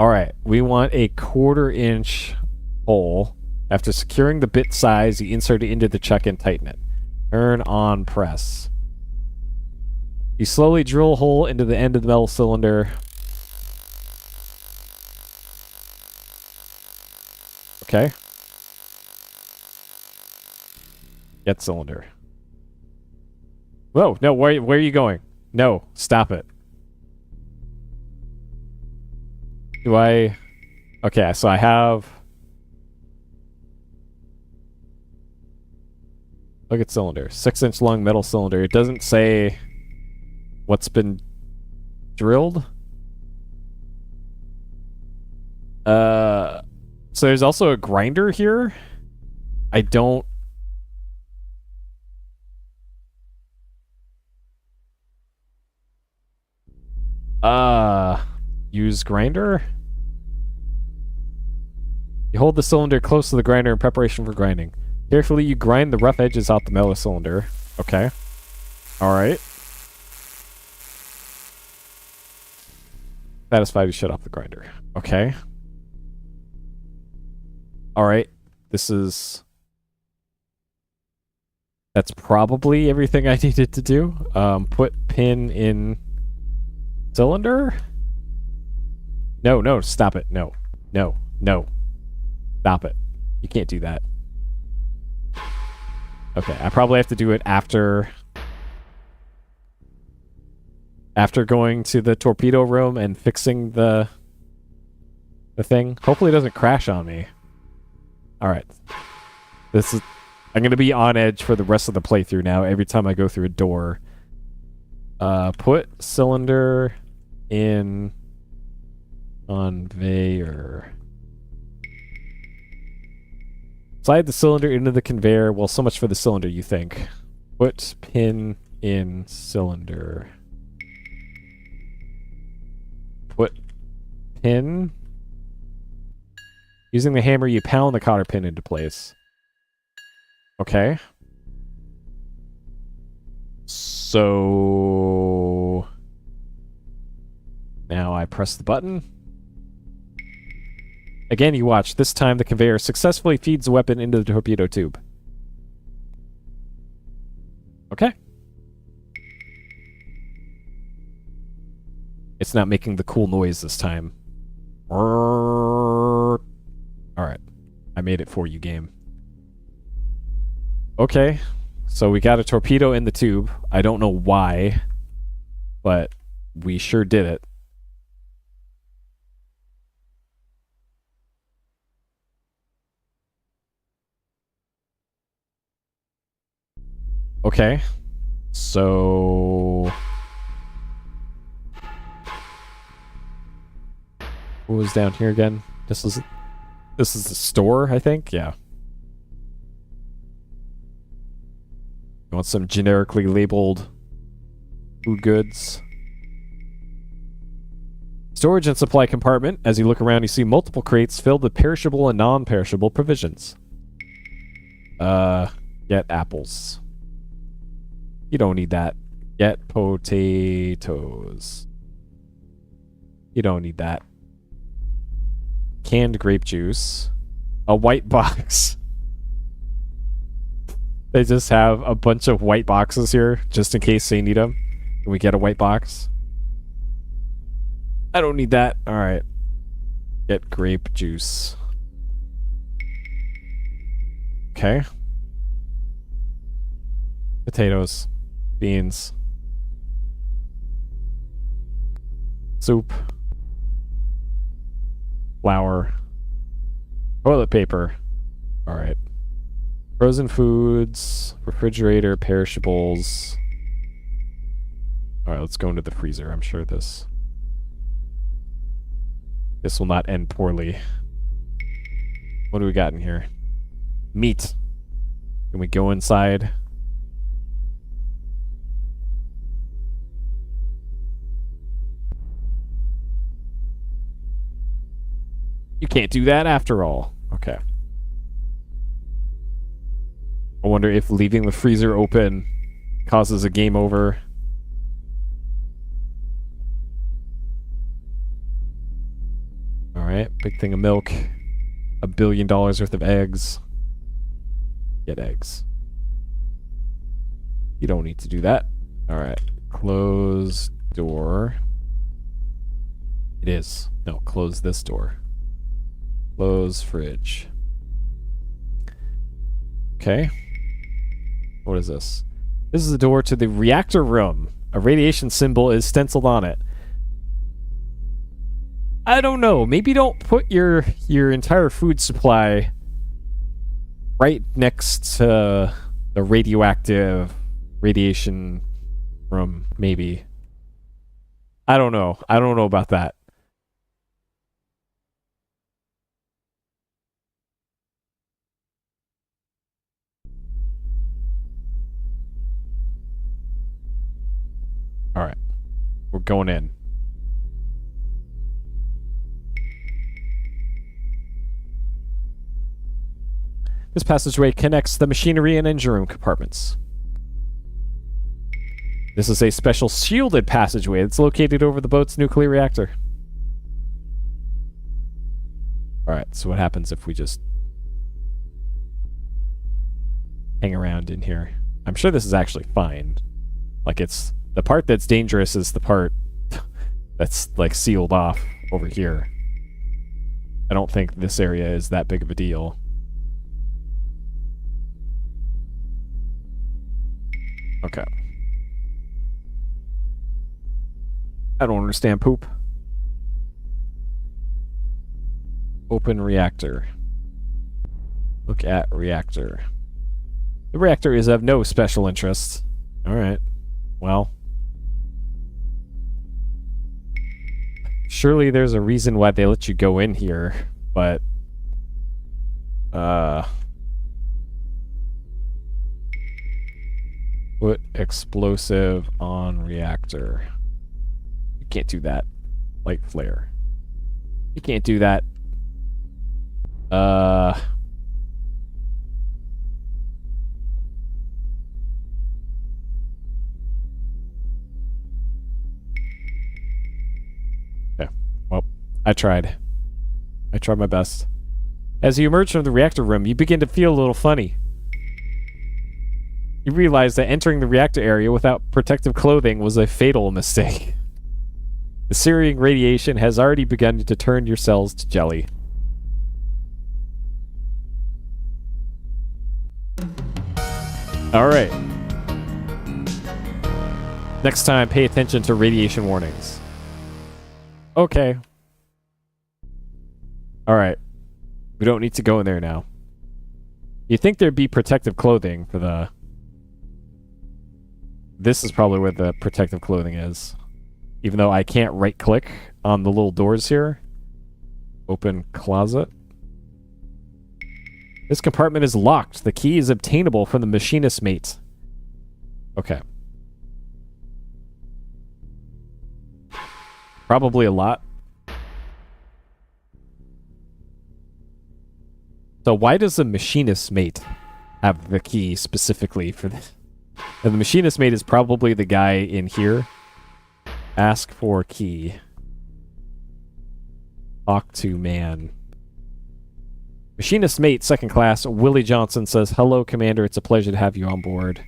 Alright. We want a 1/4 inch hole. After securing the bit size, you insert it into the chuck and tighten it. Turn on press. You slowly drill a hole into the end of the metal cylinder. Okay. Get cylinder. Whoa, no, where are you going? No, stop it. Do I... Okay, so I have... Look at cylinder. 6-inch long metal cylinder. It doesn't say what's been drilled. So there's also a grinder here. I don't... Use grinder? You hold the cylinder close to the grinder in preparation for grinding. Carefully, you grind the rough edges out the metal cylinder. Okay. Alright. Satisfied, you shut off the grinder. Okay. Alright. This is... That's probably everything I needed to do. Put pin in cylinder? No, no, stop it. No. No. No. Stop it. You can't do that. Okay, I probably have to do it after going to the torpedo room and fixing the thing. Hopefully it doesn't crash on me. Alright. I'm gonna be on edge for the rest of the playthrough now every time I go through a door. Put cylinder in conveyor. Slide the cylinder into the conveyor. Well, so much for the cylinder, you think. Put pin in cylinder. Put pin. Using the hammer, you pound the cotter pin into place. Okay. So... Now I press the button. Again, you watch. This time the conveyor successfully feeds the weapon into the torpedo tube. Okay. It's not making the cool noise this time. Alright. I made it for you, game. Okay. So we got a torpedo in the tube. I don't know why, but we sure did it. Okay. So... What was down here again? This is the store, I think? Yeah. You want some generically labeled food goods? Storage and supply compartment. As you look around, you see multiple crates filled with perishable and non-perishable provisions. Get apples. You don't need that. Get potatoes. You don't need that. Canned grape juice. A white box. They just have a bunch of white boxes here, just in case they need them. Can we get a white box? I don't need that. Alright. Get grape juice. Okay. Potatoes. Beans. Soup. Flour. Toilet paper. Alright. Frozen foods, refrigerator, perishables. Alright, let's go into the freezer. I'm sure this will not end poorly. What do we got in here? Meat. Can we go inside? You can't do that after all. Okay. I wonder if leaving the freezer open causes a game over. Alright, big thing of milk. $1 billion worth of eggs. Get eggs. You don't need to do that. Alright. Close door. It is. No, close this door. Close fridge. Okay. What is this? This is the door to the reactor room. A radiation symbol is stenciled on it. I don't know. Maybe don't put your entire food supply right next to the radioactive radiation room, maybe. I don't know. I don't know about that. All right. We're going in. This passageway connects the machinery and engine room compartments. This is a special shielded passageway that's located over the boat's nuclear reactor. Alright, so what happens if we just hang around in here? I'm sure this is actually fine. Like, it's... the part that's dangerous is the part that's, like, sealed off over here. I don't think this area is that big of a deal. Okay. I don't understand poop. Open reactor. Look at reactor. The reactor is of no special interest. Alright. Well. Surely there's a reason why they let you go in here, but... Put explosive on reactor. You can't do that. Light flare. You can't do that. Okay. Well, I tried. I tried my best. As you emerge from the reactor room, you begin to feel a little funny. You realize that entering the reactor area without protective clothing was a fatal mistake. The searing radiation has already begun to turn your cells to jelly. Alright. Next time, pay attention to radiation warnings. Okay. Alright. We don't need to go in there now. You'd think there'd be protective clothing for the... This is probably where the protective clothing is. Even though I can't right-click on the little doors here. Open closet. This compartment is locked. The key is obtainable from the machinist mate. Okay. Probably a lot. So why does the machinist mate have the key specifically for this? And the machinist mate is probably the guy in here. Ask for key. Talk to man. Machinist mate, second class, Willie Johnson says, "Hello, Commander. It's a pleasure to have you on board.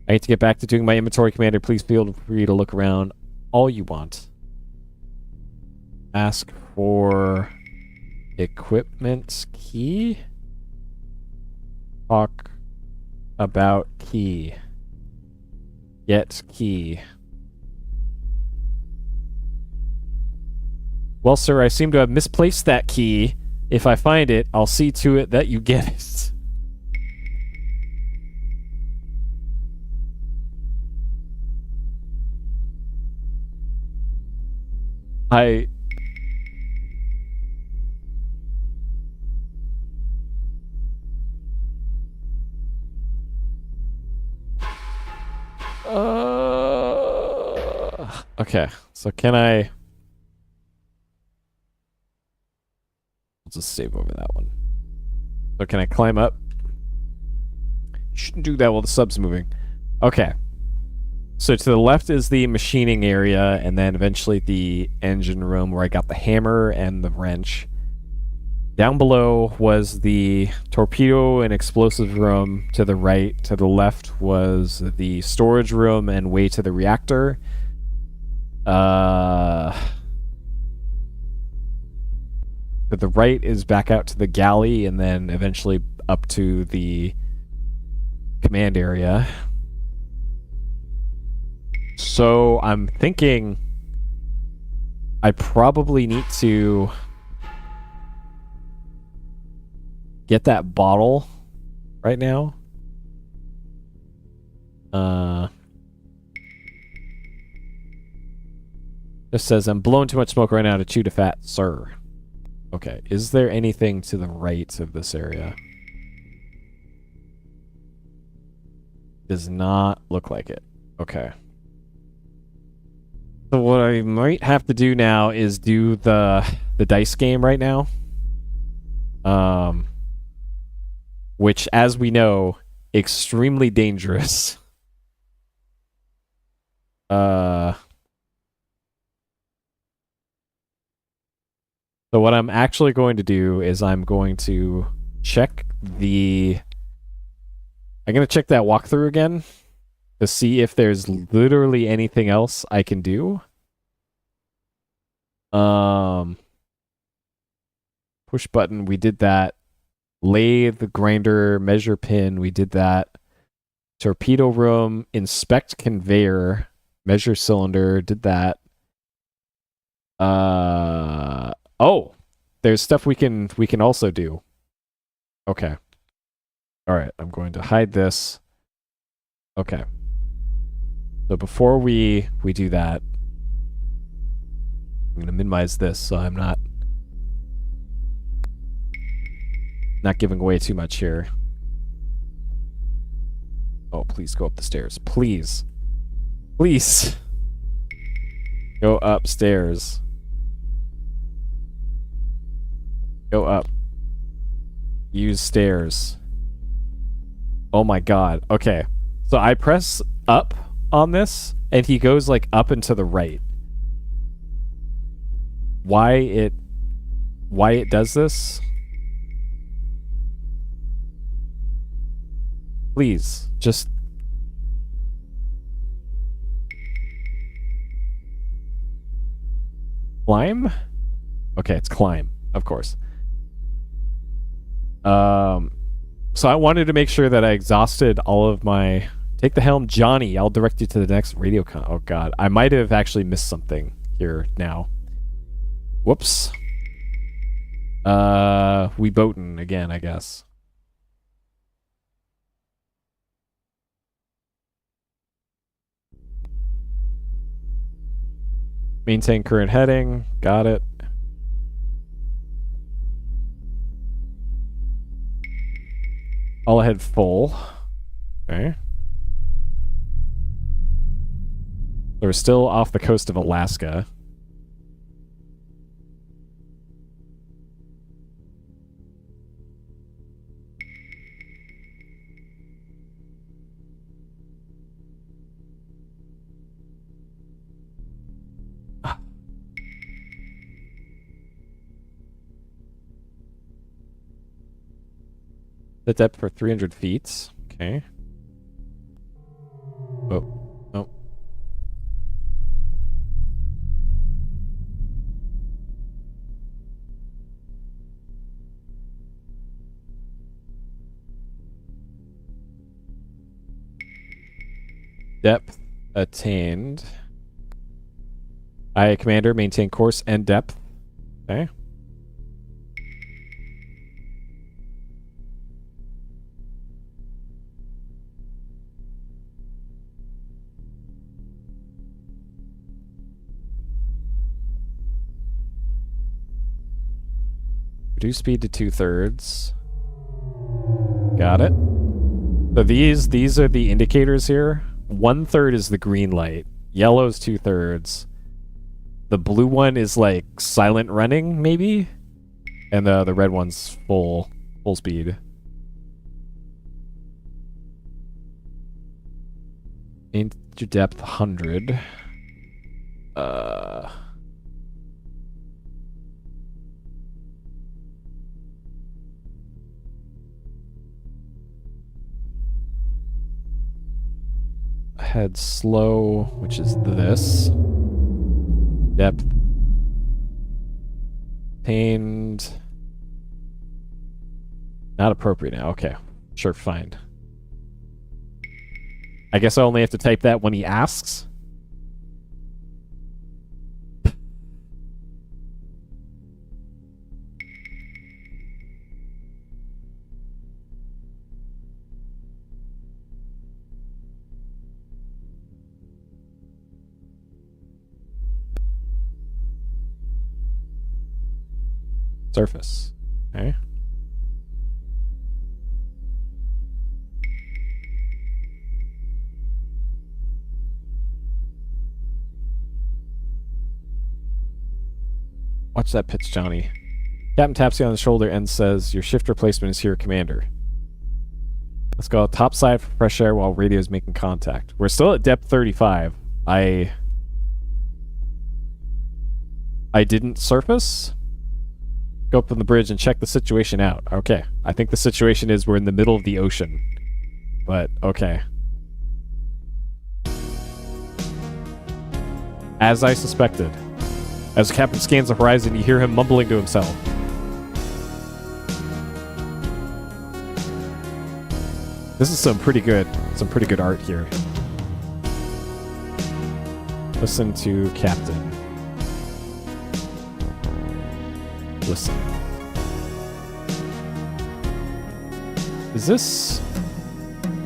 I need to get back to doing my inventory, Commander. Please feel free to look around all you want. Ask for equipment key. Talk about key. Get key. Well, sir, I seem to have misplaced that key If I find it, I'll see to it that you get it. I... Okay, so can I... I'll just save over that one. So can I climb up? You shouldn't do that while the sub's moving. Okay. So to the left is the machining area, and then eventually the engine room where I got the hammer and the wrench. Down below was the torpedo and explosive room to the right. To the left was the storage room and way to the reactor. To the right is back out to the galley, and then eventually up to the command area. So I'm thinking I probably need to get that bottle right now. Just says, I'm blowing too much smoke right now to chew to fat, sir. Okay, is there anything to the right of this area? Does not look like it. Okay. So what I might have to do now is do the dice game right now. Which, as we know, extremely dangerous. So what I'm actually going to do is I'm going to check that walkthrough again to see if there's literally anything else I can do. Push button, we did that. Lathe, grinder, measure pin, we did that. Torpedo room, inspect conveyor, measure cylinder, did that. Oh, there's stuff we can also do. Okay. All right, I'm going to hide this. Okay. So before we do that, I'm going to minimize this so I'm not giving away too much here. Oh, please go up the stairs. Please. Please. Go upstairs. Go up. Use stairs. Oh my god. Okay. So I press up on this, and he goes like up and to the right. Why it does this? Please, just... Climb? Okay, it's climb, of course. So I wanted to make sure that I exhausted all of my... Take the helm, Johnny. I'll direct you to the next radio con... Oh, God. I might have actually missed something here now. Whoops. We boatin' again, I guess. Maintain current heading. Got it. All ahead full. Okay. We're still off the coast of Alaska. The depth for 300 feet. Okay. Oh. Oh. Depth attained. Aye, Commander. Maintain course and depth. Okay. Reduce speed to 2/3. Got it. So these are the indicators here. 1/3 is the green light. Yellow's 2/3. The blue one is like silent running, maybe? And the red one's full speed. Into depth 100. Head slow, which is this. Depth. Attained. Not appropriate now. Okay. Sure, fine. I guess I only have to type that when he asks. Surface. Okay. Watch that pitch, Johnny. Captain taps you on the shoulder and says, "Your shift replacement is here, Commander." Let's go topside for fresh air while radio is making contact. We're still at depth 35. I didn't surface. Go up on the bridge and check the situation out. Okay. I think the situation is we're in the middle of the ocean. But, okay. As I suspected. As the captain scans the horizon, you hear him mumbling to himself. This is some pretty good art here. Listen to Captain. Listen. Is this...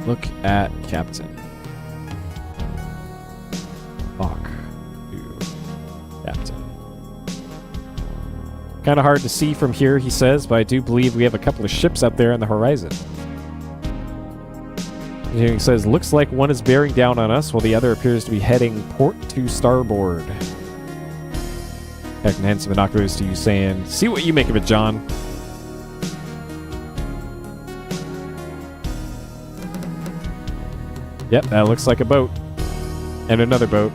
Look at Captain. Talk to Captain. Kind of hard to see from here, he says, but I do believe we have a couple of ships out there on the horizon. He says, looks like one is bearing down on us, while the other appears to be heading port to starboard. Captain hands some binoculars to you, saying, "See what you make of it, John." Yep, that looks like a boat. And another boat.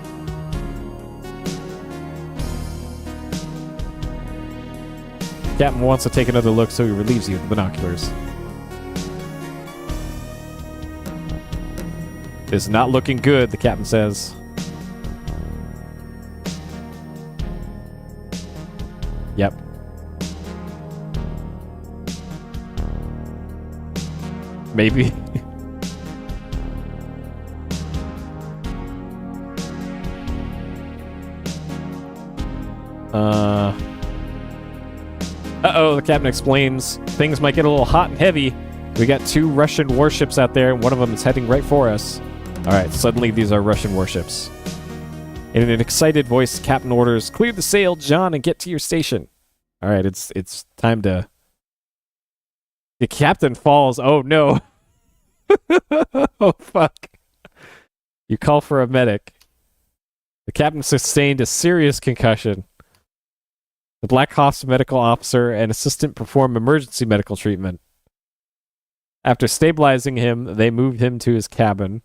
Captain wants to take another look, so he relieves you with the binoculars. It's not looking good, the captain says. Yep. Maybe. Uh-oh, the captain explains. Things might get a little hot and heavy. We got 2 Russian warships out there, and one of them is heading right for us. Alright, suddenly these are Russian warships. In an excited voice, the captain orders, "Clear the sail, John, and get to your station." Alright, it's time to... The captain falls. Oh, no. Oh, fuck. You call for a medic. The captain sustained a serious concussion. The Black Hawk's medical officer and assistant perform emergency medical treatment. After stabilizing him, they moved him to his cabin.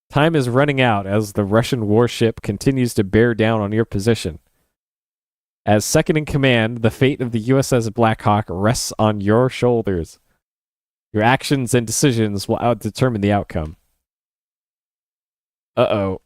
Time is running out as the Russian warship continues to bear down on your position. As second in command, the fate of the USS Black Hawk rests on your shoulders. Your actions and decisions will determine the outcome. Uh-oh.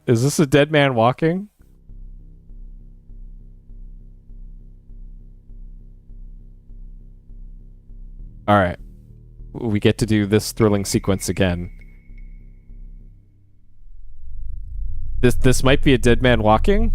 Is this a dead man walking? Alright. We get to do this thrilling sequence again. This might be a dead man walking?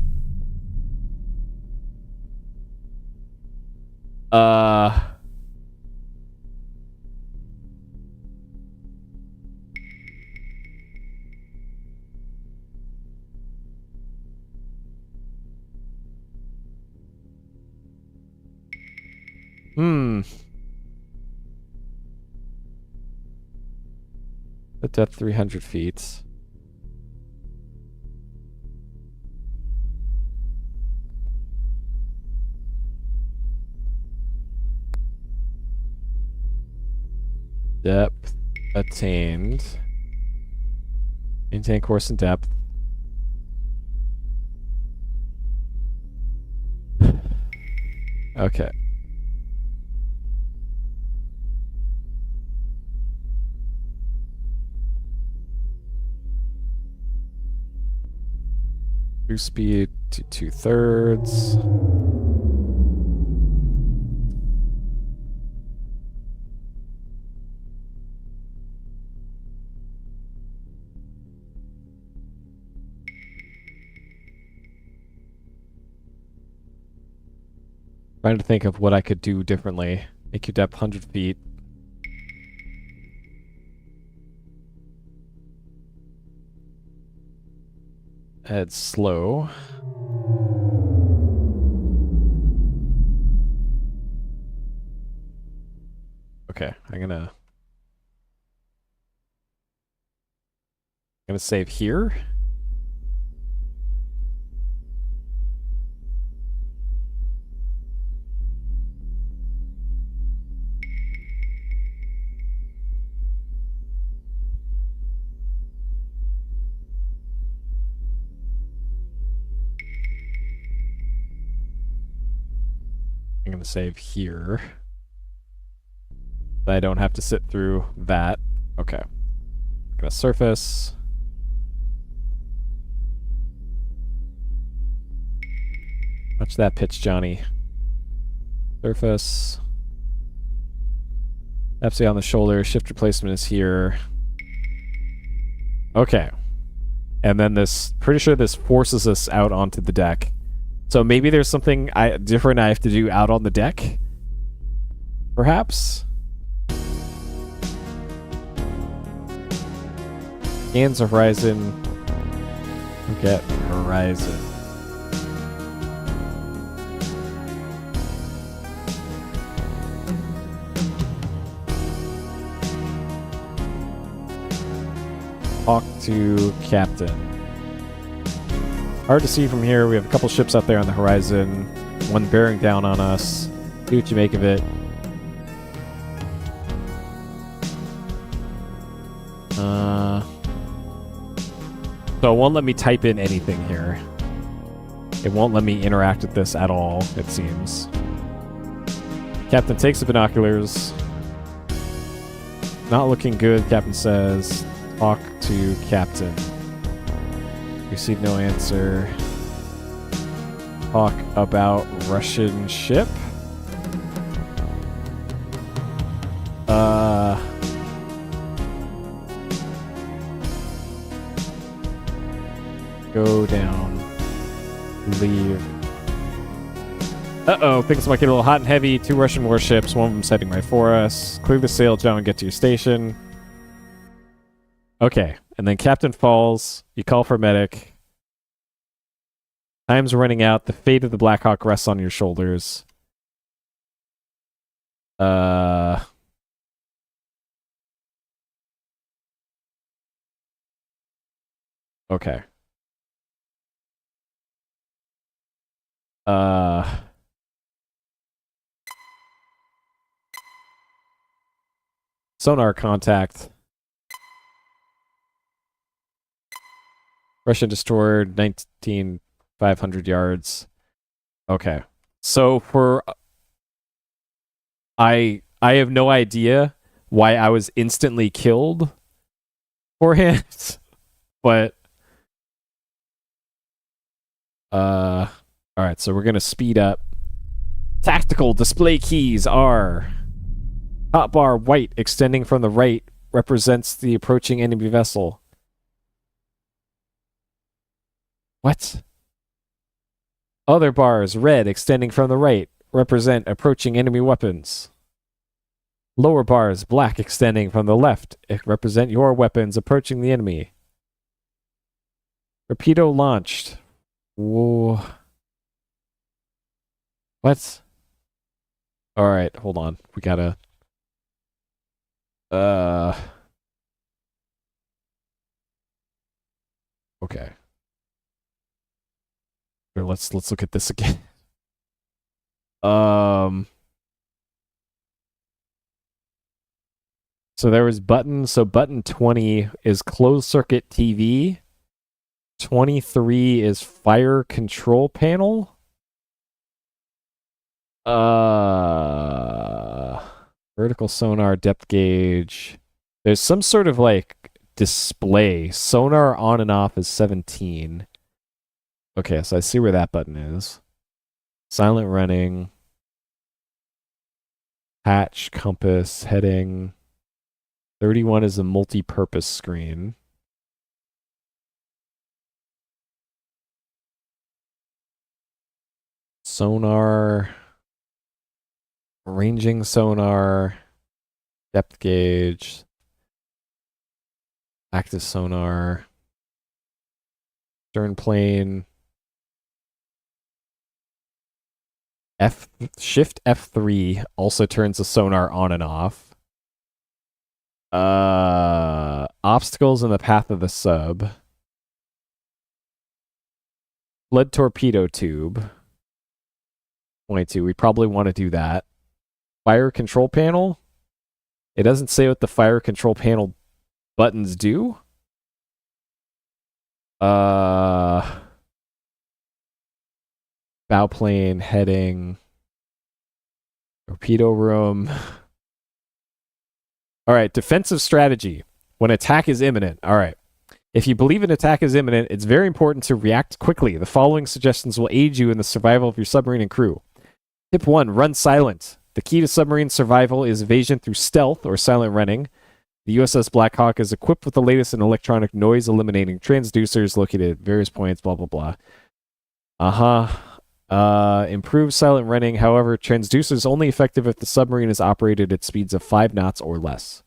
The depth 300 feet. Depth attained. Maintain course and depth. Okay. Cruise speed to 2/3. Trying to think of what I could do differently. Make your depth 100 feet. Head slow. Okay, I'm gonna save here. I'm gonna save here. I don't have to sit through that. Okay. I'm gonna surface. Watch that pitch, Johnny. Surface. FC on the shoulder. Shift replacement is here. Okay. And then this, pretty sure this forces us out onto the deck. So maybe there's something different I have to do out on the deck? Perhaps? Scans the horizon. Forget horizon. Talk to captain. Hard to see from here. We have a couple ships out there on the horizon. One bearing down on us. See what you make of it. So it won't let me type in anything here. It won't let me interact with this at all, it seems. Captain takes the binoculars. Not looking good, Captain says. Talk to captain. Receive no answer. Talk about Russian ship. Go down. Leave. Uh-oh, things might get a little hot and heavy. 2 Russian warships, one of them's heading right for us. Clear the sail, John, and get to your station. Okay, and then captain falls. You call for medic. Time's running out. The fate of the Black Hawk rests on your shoulders. Okay. Sonar contact. Russian destroyer, 19,500 yards. Okay. So for... I have no idea why I was instantly killed beforehand, but... Alright, so we're gonna speed up. Tactical display keys are... Top bar white extending from the right represents the approaching enemy vessel. What? Other bars red extending from the right represent approaching enemy weapons. Lower bars black extending from the left represent your weapons approaching the enemy. Torpedo launched. Whoa. What? Alright, hold on. We gotta... Okay. Here, let's look at this again. So there was button. So button 20 is closed circuit TV. 23 is fire control panel. Vertical sonar, depth gauge. There's some sort of like display. Sonar on and off is 17. Okay, so I see where that button is. Silent running. Hatch, compass, heading. 31 is a multi-purpose screen. Sonar. Ranging sonar. Depth gauge. Active sonar. Stern plane. Shift F3 also turns the sonar on and off. Obstacles in the path of the sub. Lead torpedo tube. 22. We probably want to do that. Fire control panel. It doesn't say what the fire control panel buttons do. Bow plane, heading, torpedo room. All right, defensive strategy. When attack is imminent. All right. If you believe an attack is imminent, it's very important to react quickly. The following suggestions will aid you in the survival of your submarine and crew. Tip 1, run silent. The key to submarine survival is evasion through stealth or silent running. The USS Black Hawk is equipped with the latest in electronic noise eliminating transducers located at various points, blah, blah, blah. Improved silent running. However, transducer is only effective if the submarine is operated at speeds of 5 knots or less.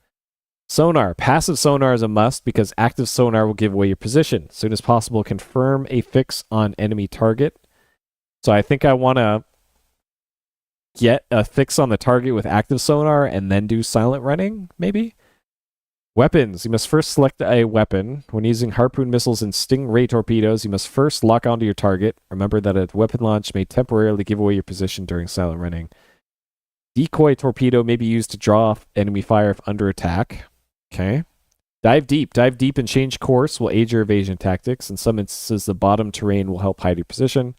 Sonar. Passive sonar is a must because active sonar will give away your position. As soon as possible, confirm a fix on enemy target. So I think I want to get a fix on the target with active sonar and then do silent running, maybe? Weapons. You must first select a weapon. When using harpoon missiles and stingray torpedoes, you must first lock onto your target. Remember that a weapon launch may temporarily give away your position during silent running. Decoy torpedo may be used to draw off enemy fire if under attack. Okay. Dive deep. Dive deep and change course will aid your evasion tactics. In some instances, the bottom terrain will help hide your position.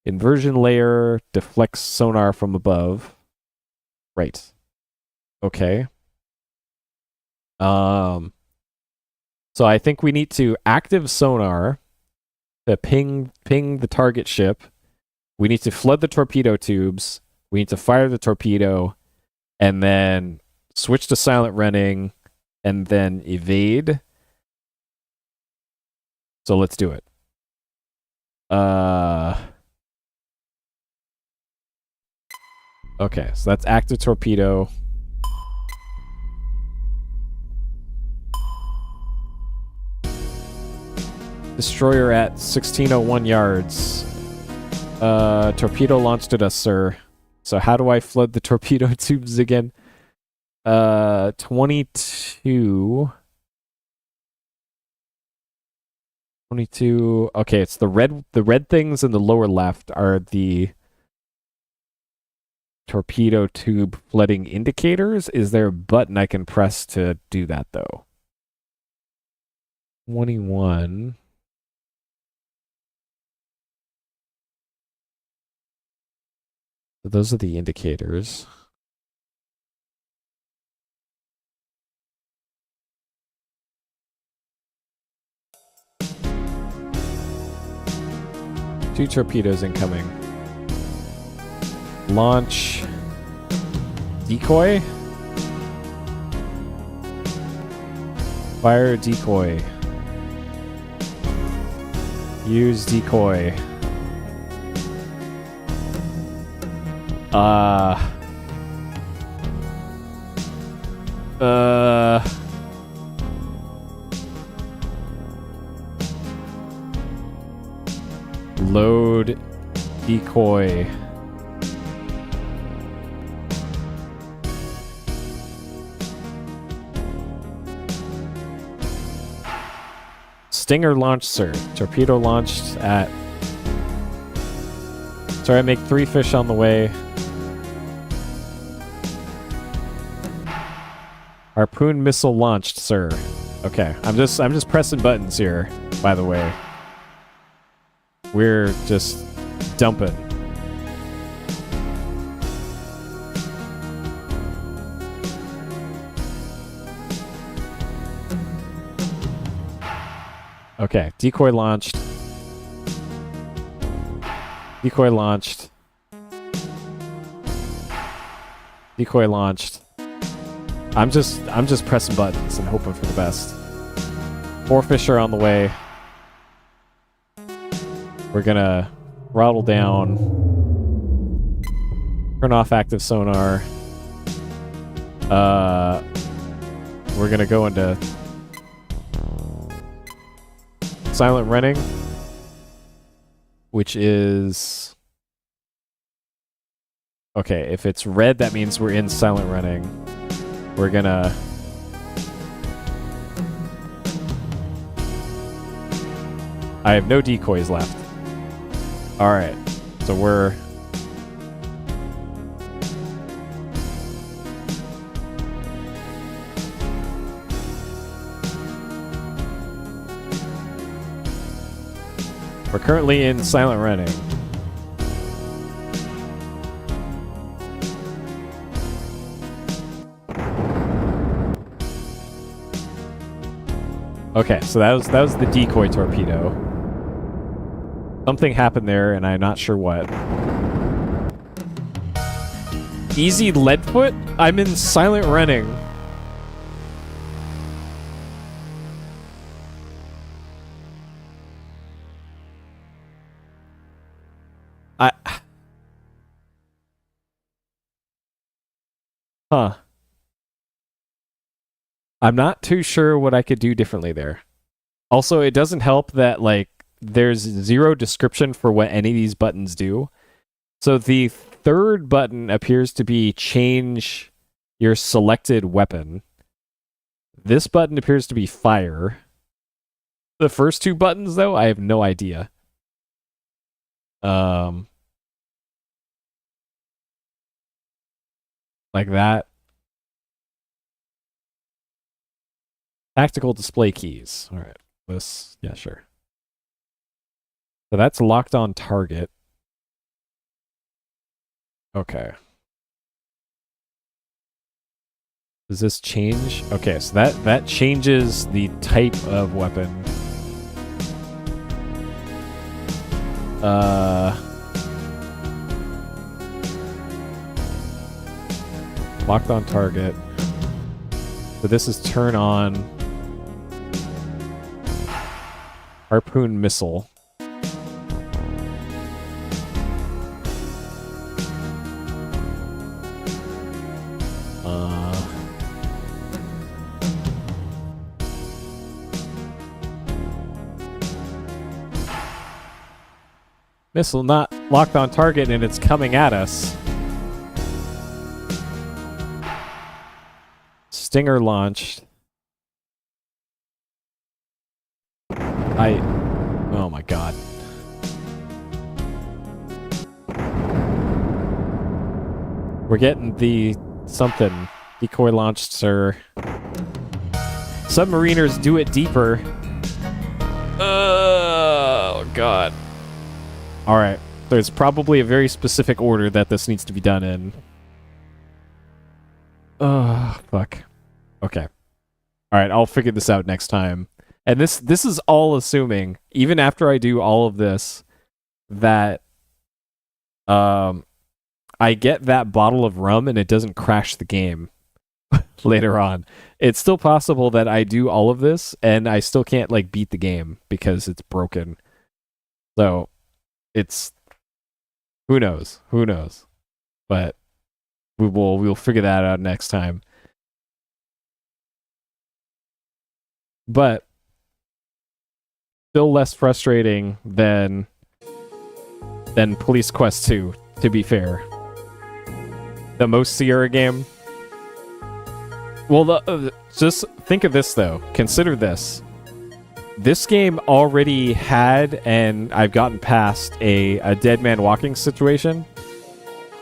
Inversion layer deflects sonar from above. Right. Okay. So I think we need to active sonar to ping the target ship. We need to flood the torpedo tubes. We need to fire the torpedo and then switch to silent running and then evade. So let's do it. Okay, so that's active torpedo. Destroyer at 1601 yards. Torpedo launched at us, sir. So how do I flood the torpedo tubes again? 22. 22. Okay, it's the red things in the lower left are the torpedo tube flooding indicators. Is there a button I can press to do that though? 21. So those are the indicators. Two torpedoes incoming. Launch. Decoy. Fire decoy. Use decoy. Load decoy. Stinger launched, sir. Torpedo launched at... Sorry, I make 3 fish on the way. Harpoon missile launched, sir. Okay, I'm just pressing buttons here, by the way. We're just dumping. Okay, decoy launched. Decoy launched. Decoy launched. I'm just pressing buttons and hoping for the best. 4 fish are on the way. We're gonna throttle down. Turn off active sonar. We're gonna go into silent running, which is... Okay, if it's red, that means we're in silent running. We're gonna... I have no decoys left. Alright, so we're... We're currently in silent running. Okay, so that was the decoy torpedo. Something happened there, and I'm not sure what. Easy leadfoot? I'm in silent running. Huh. I'm not too sure what I could do differently there. Also, it doesn't help that, like, there's 0 description for what any of these buttons do. So the third button appears to be change your selected weapon. This button appears to be fire. The first 2 buttons, though, I have no idea. Like that. Tactical display keys. All right. This, yeah, sure. So that's locked on target. Okay. Does this change? Okay, so that changes the type of weapon. Locked on target. So this is turn on harpoon missile. Missile not locked on target and it's coming at us. Stinger launched. Oh my god. We're getting the something. Decoy launched, sir. Submariners do it deeper. Oh god. Alright. There's probably a very specific order that this needs to be done in. Oh, fuck. Okay. Alright, I'll figure this out next time. And this is all assuming, even after I do all of this, that I get that bottle of rum and it doesn't crash the game. later on. It's still possible that I do all of this and I still can't like beat the game because it's broken. So it's who knows? Who knows? But we'll figure that out next time. But still less frustrating than Police Quest 2, to be fair. The most Sierra game. Well, just think of this, though. Consider this. This game already had, and I've gotten past, a dead man walking situation.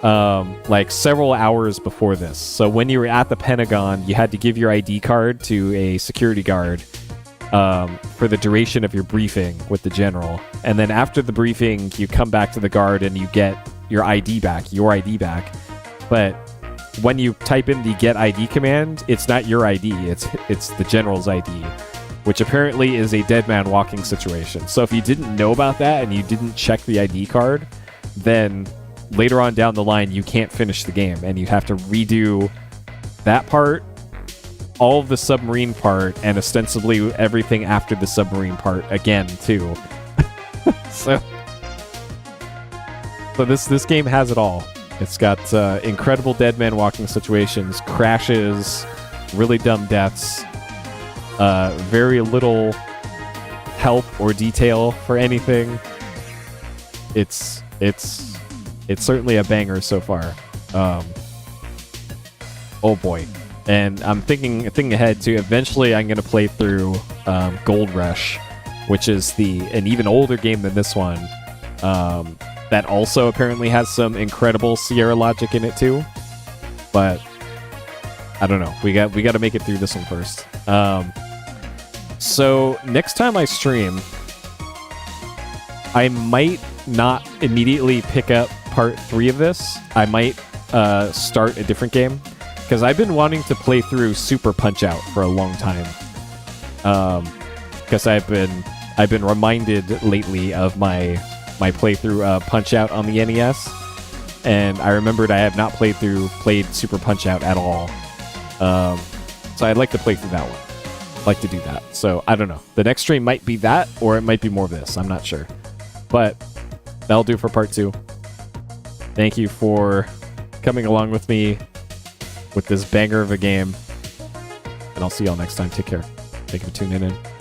Like several hours before this. So when you were at the Pentagon, you had to give your ID card to a security guard for the duration of your briefing with the general. And then after the briefing, you come back to the guard and you get your ID back. But when you type in the get ID command, it's not your ID, it's the general's ID, which apparently is a dead man walking situation. So if you didn't know about that and you didn't check the ID card, then later on down the line, you can't finish the game and you have to redo that part, all of the submarine part, and ostensibly everything after the submarine part again, too. So this game has it all. It's got incredible dead man walking situations, crashes, really dumb deaths, very little help or detail for anything. It's certainly a banger so far. Oh boy. And I'm thinking ahead to eventually I'm going to play through Gold Rush, which is an even older game than this one. That also apparently has some incredible Sierra logic in it too. But I don't know. We got to make it through this one first. So next time I stream, I might not immediately pick up part 3 of this. I might start a different game because I've been wanting to play through Super Punch-Out for a long time. Because I've been reminded lately of my playthrough Punch-Out on the NES, and I remembered I have not played Super Punch-Out at all. So I'd like to play through that one. I'd like to do that. So I don't know. The next stream might be that, or it might be more of this. I'm not sure. But that'll do for part 2. Thank you for coming along with me with this banger of a game. And I'll see y'all next time. Take care. Thank you for tuning in.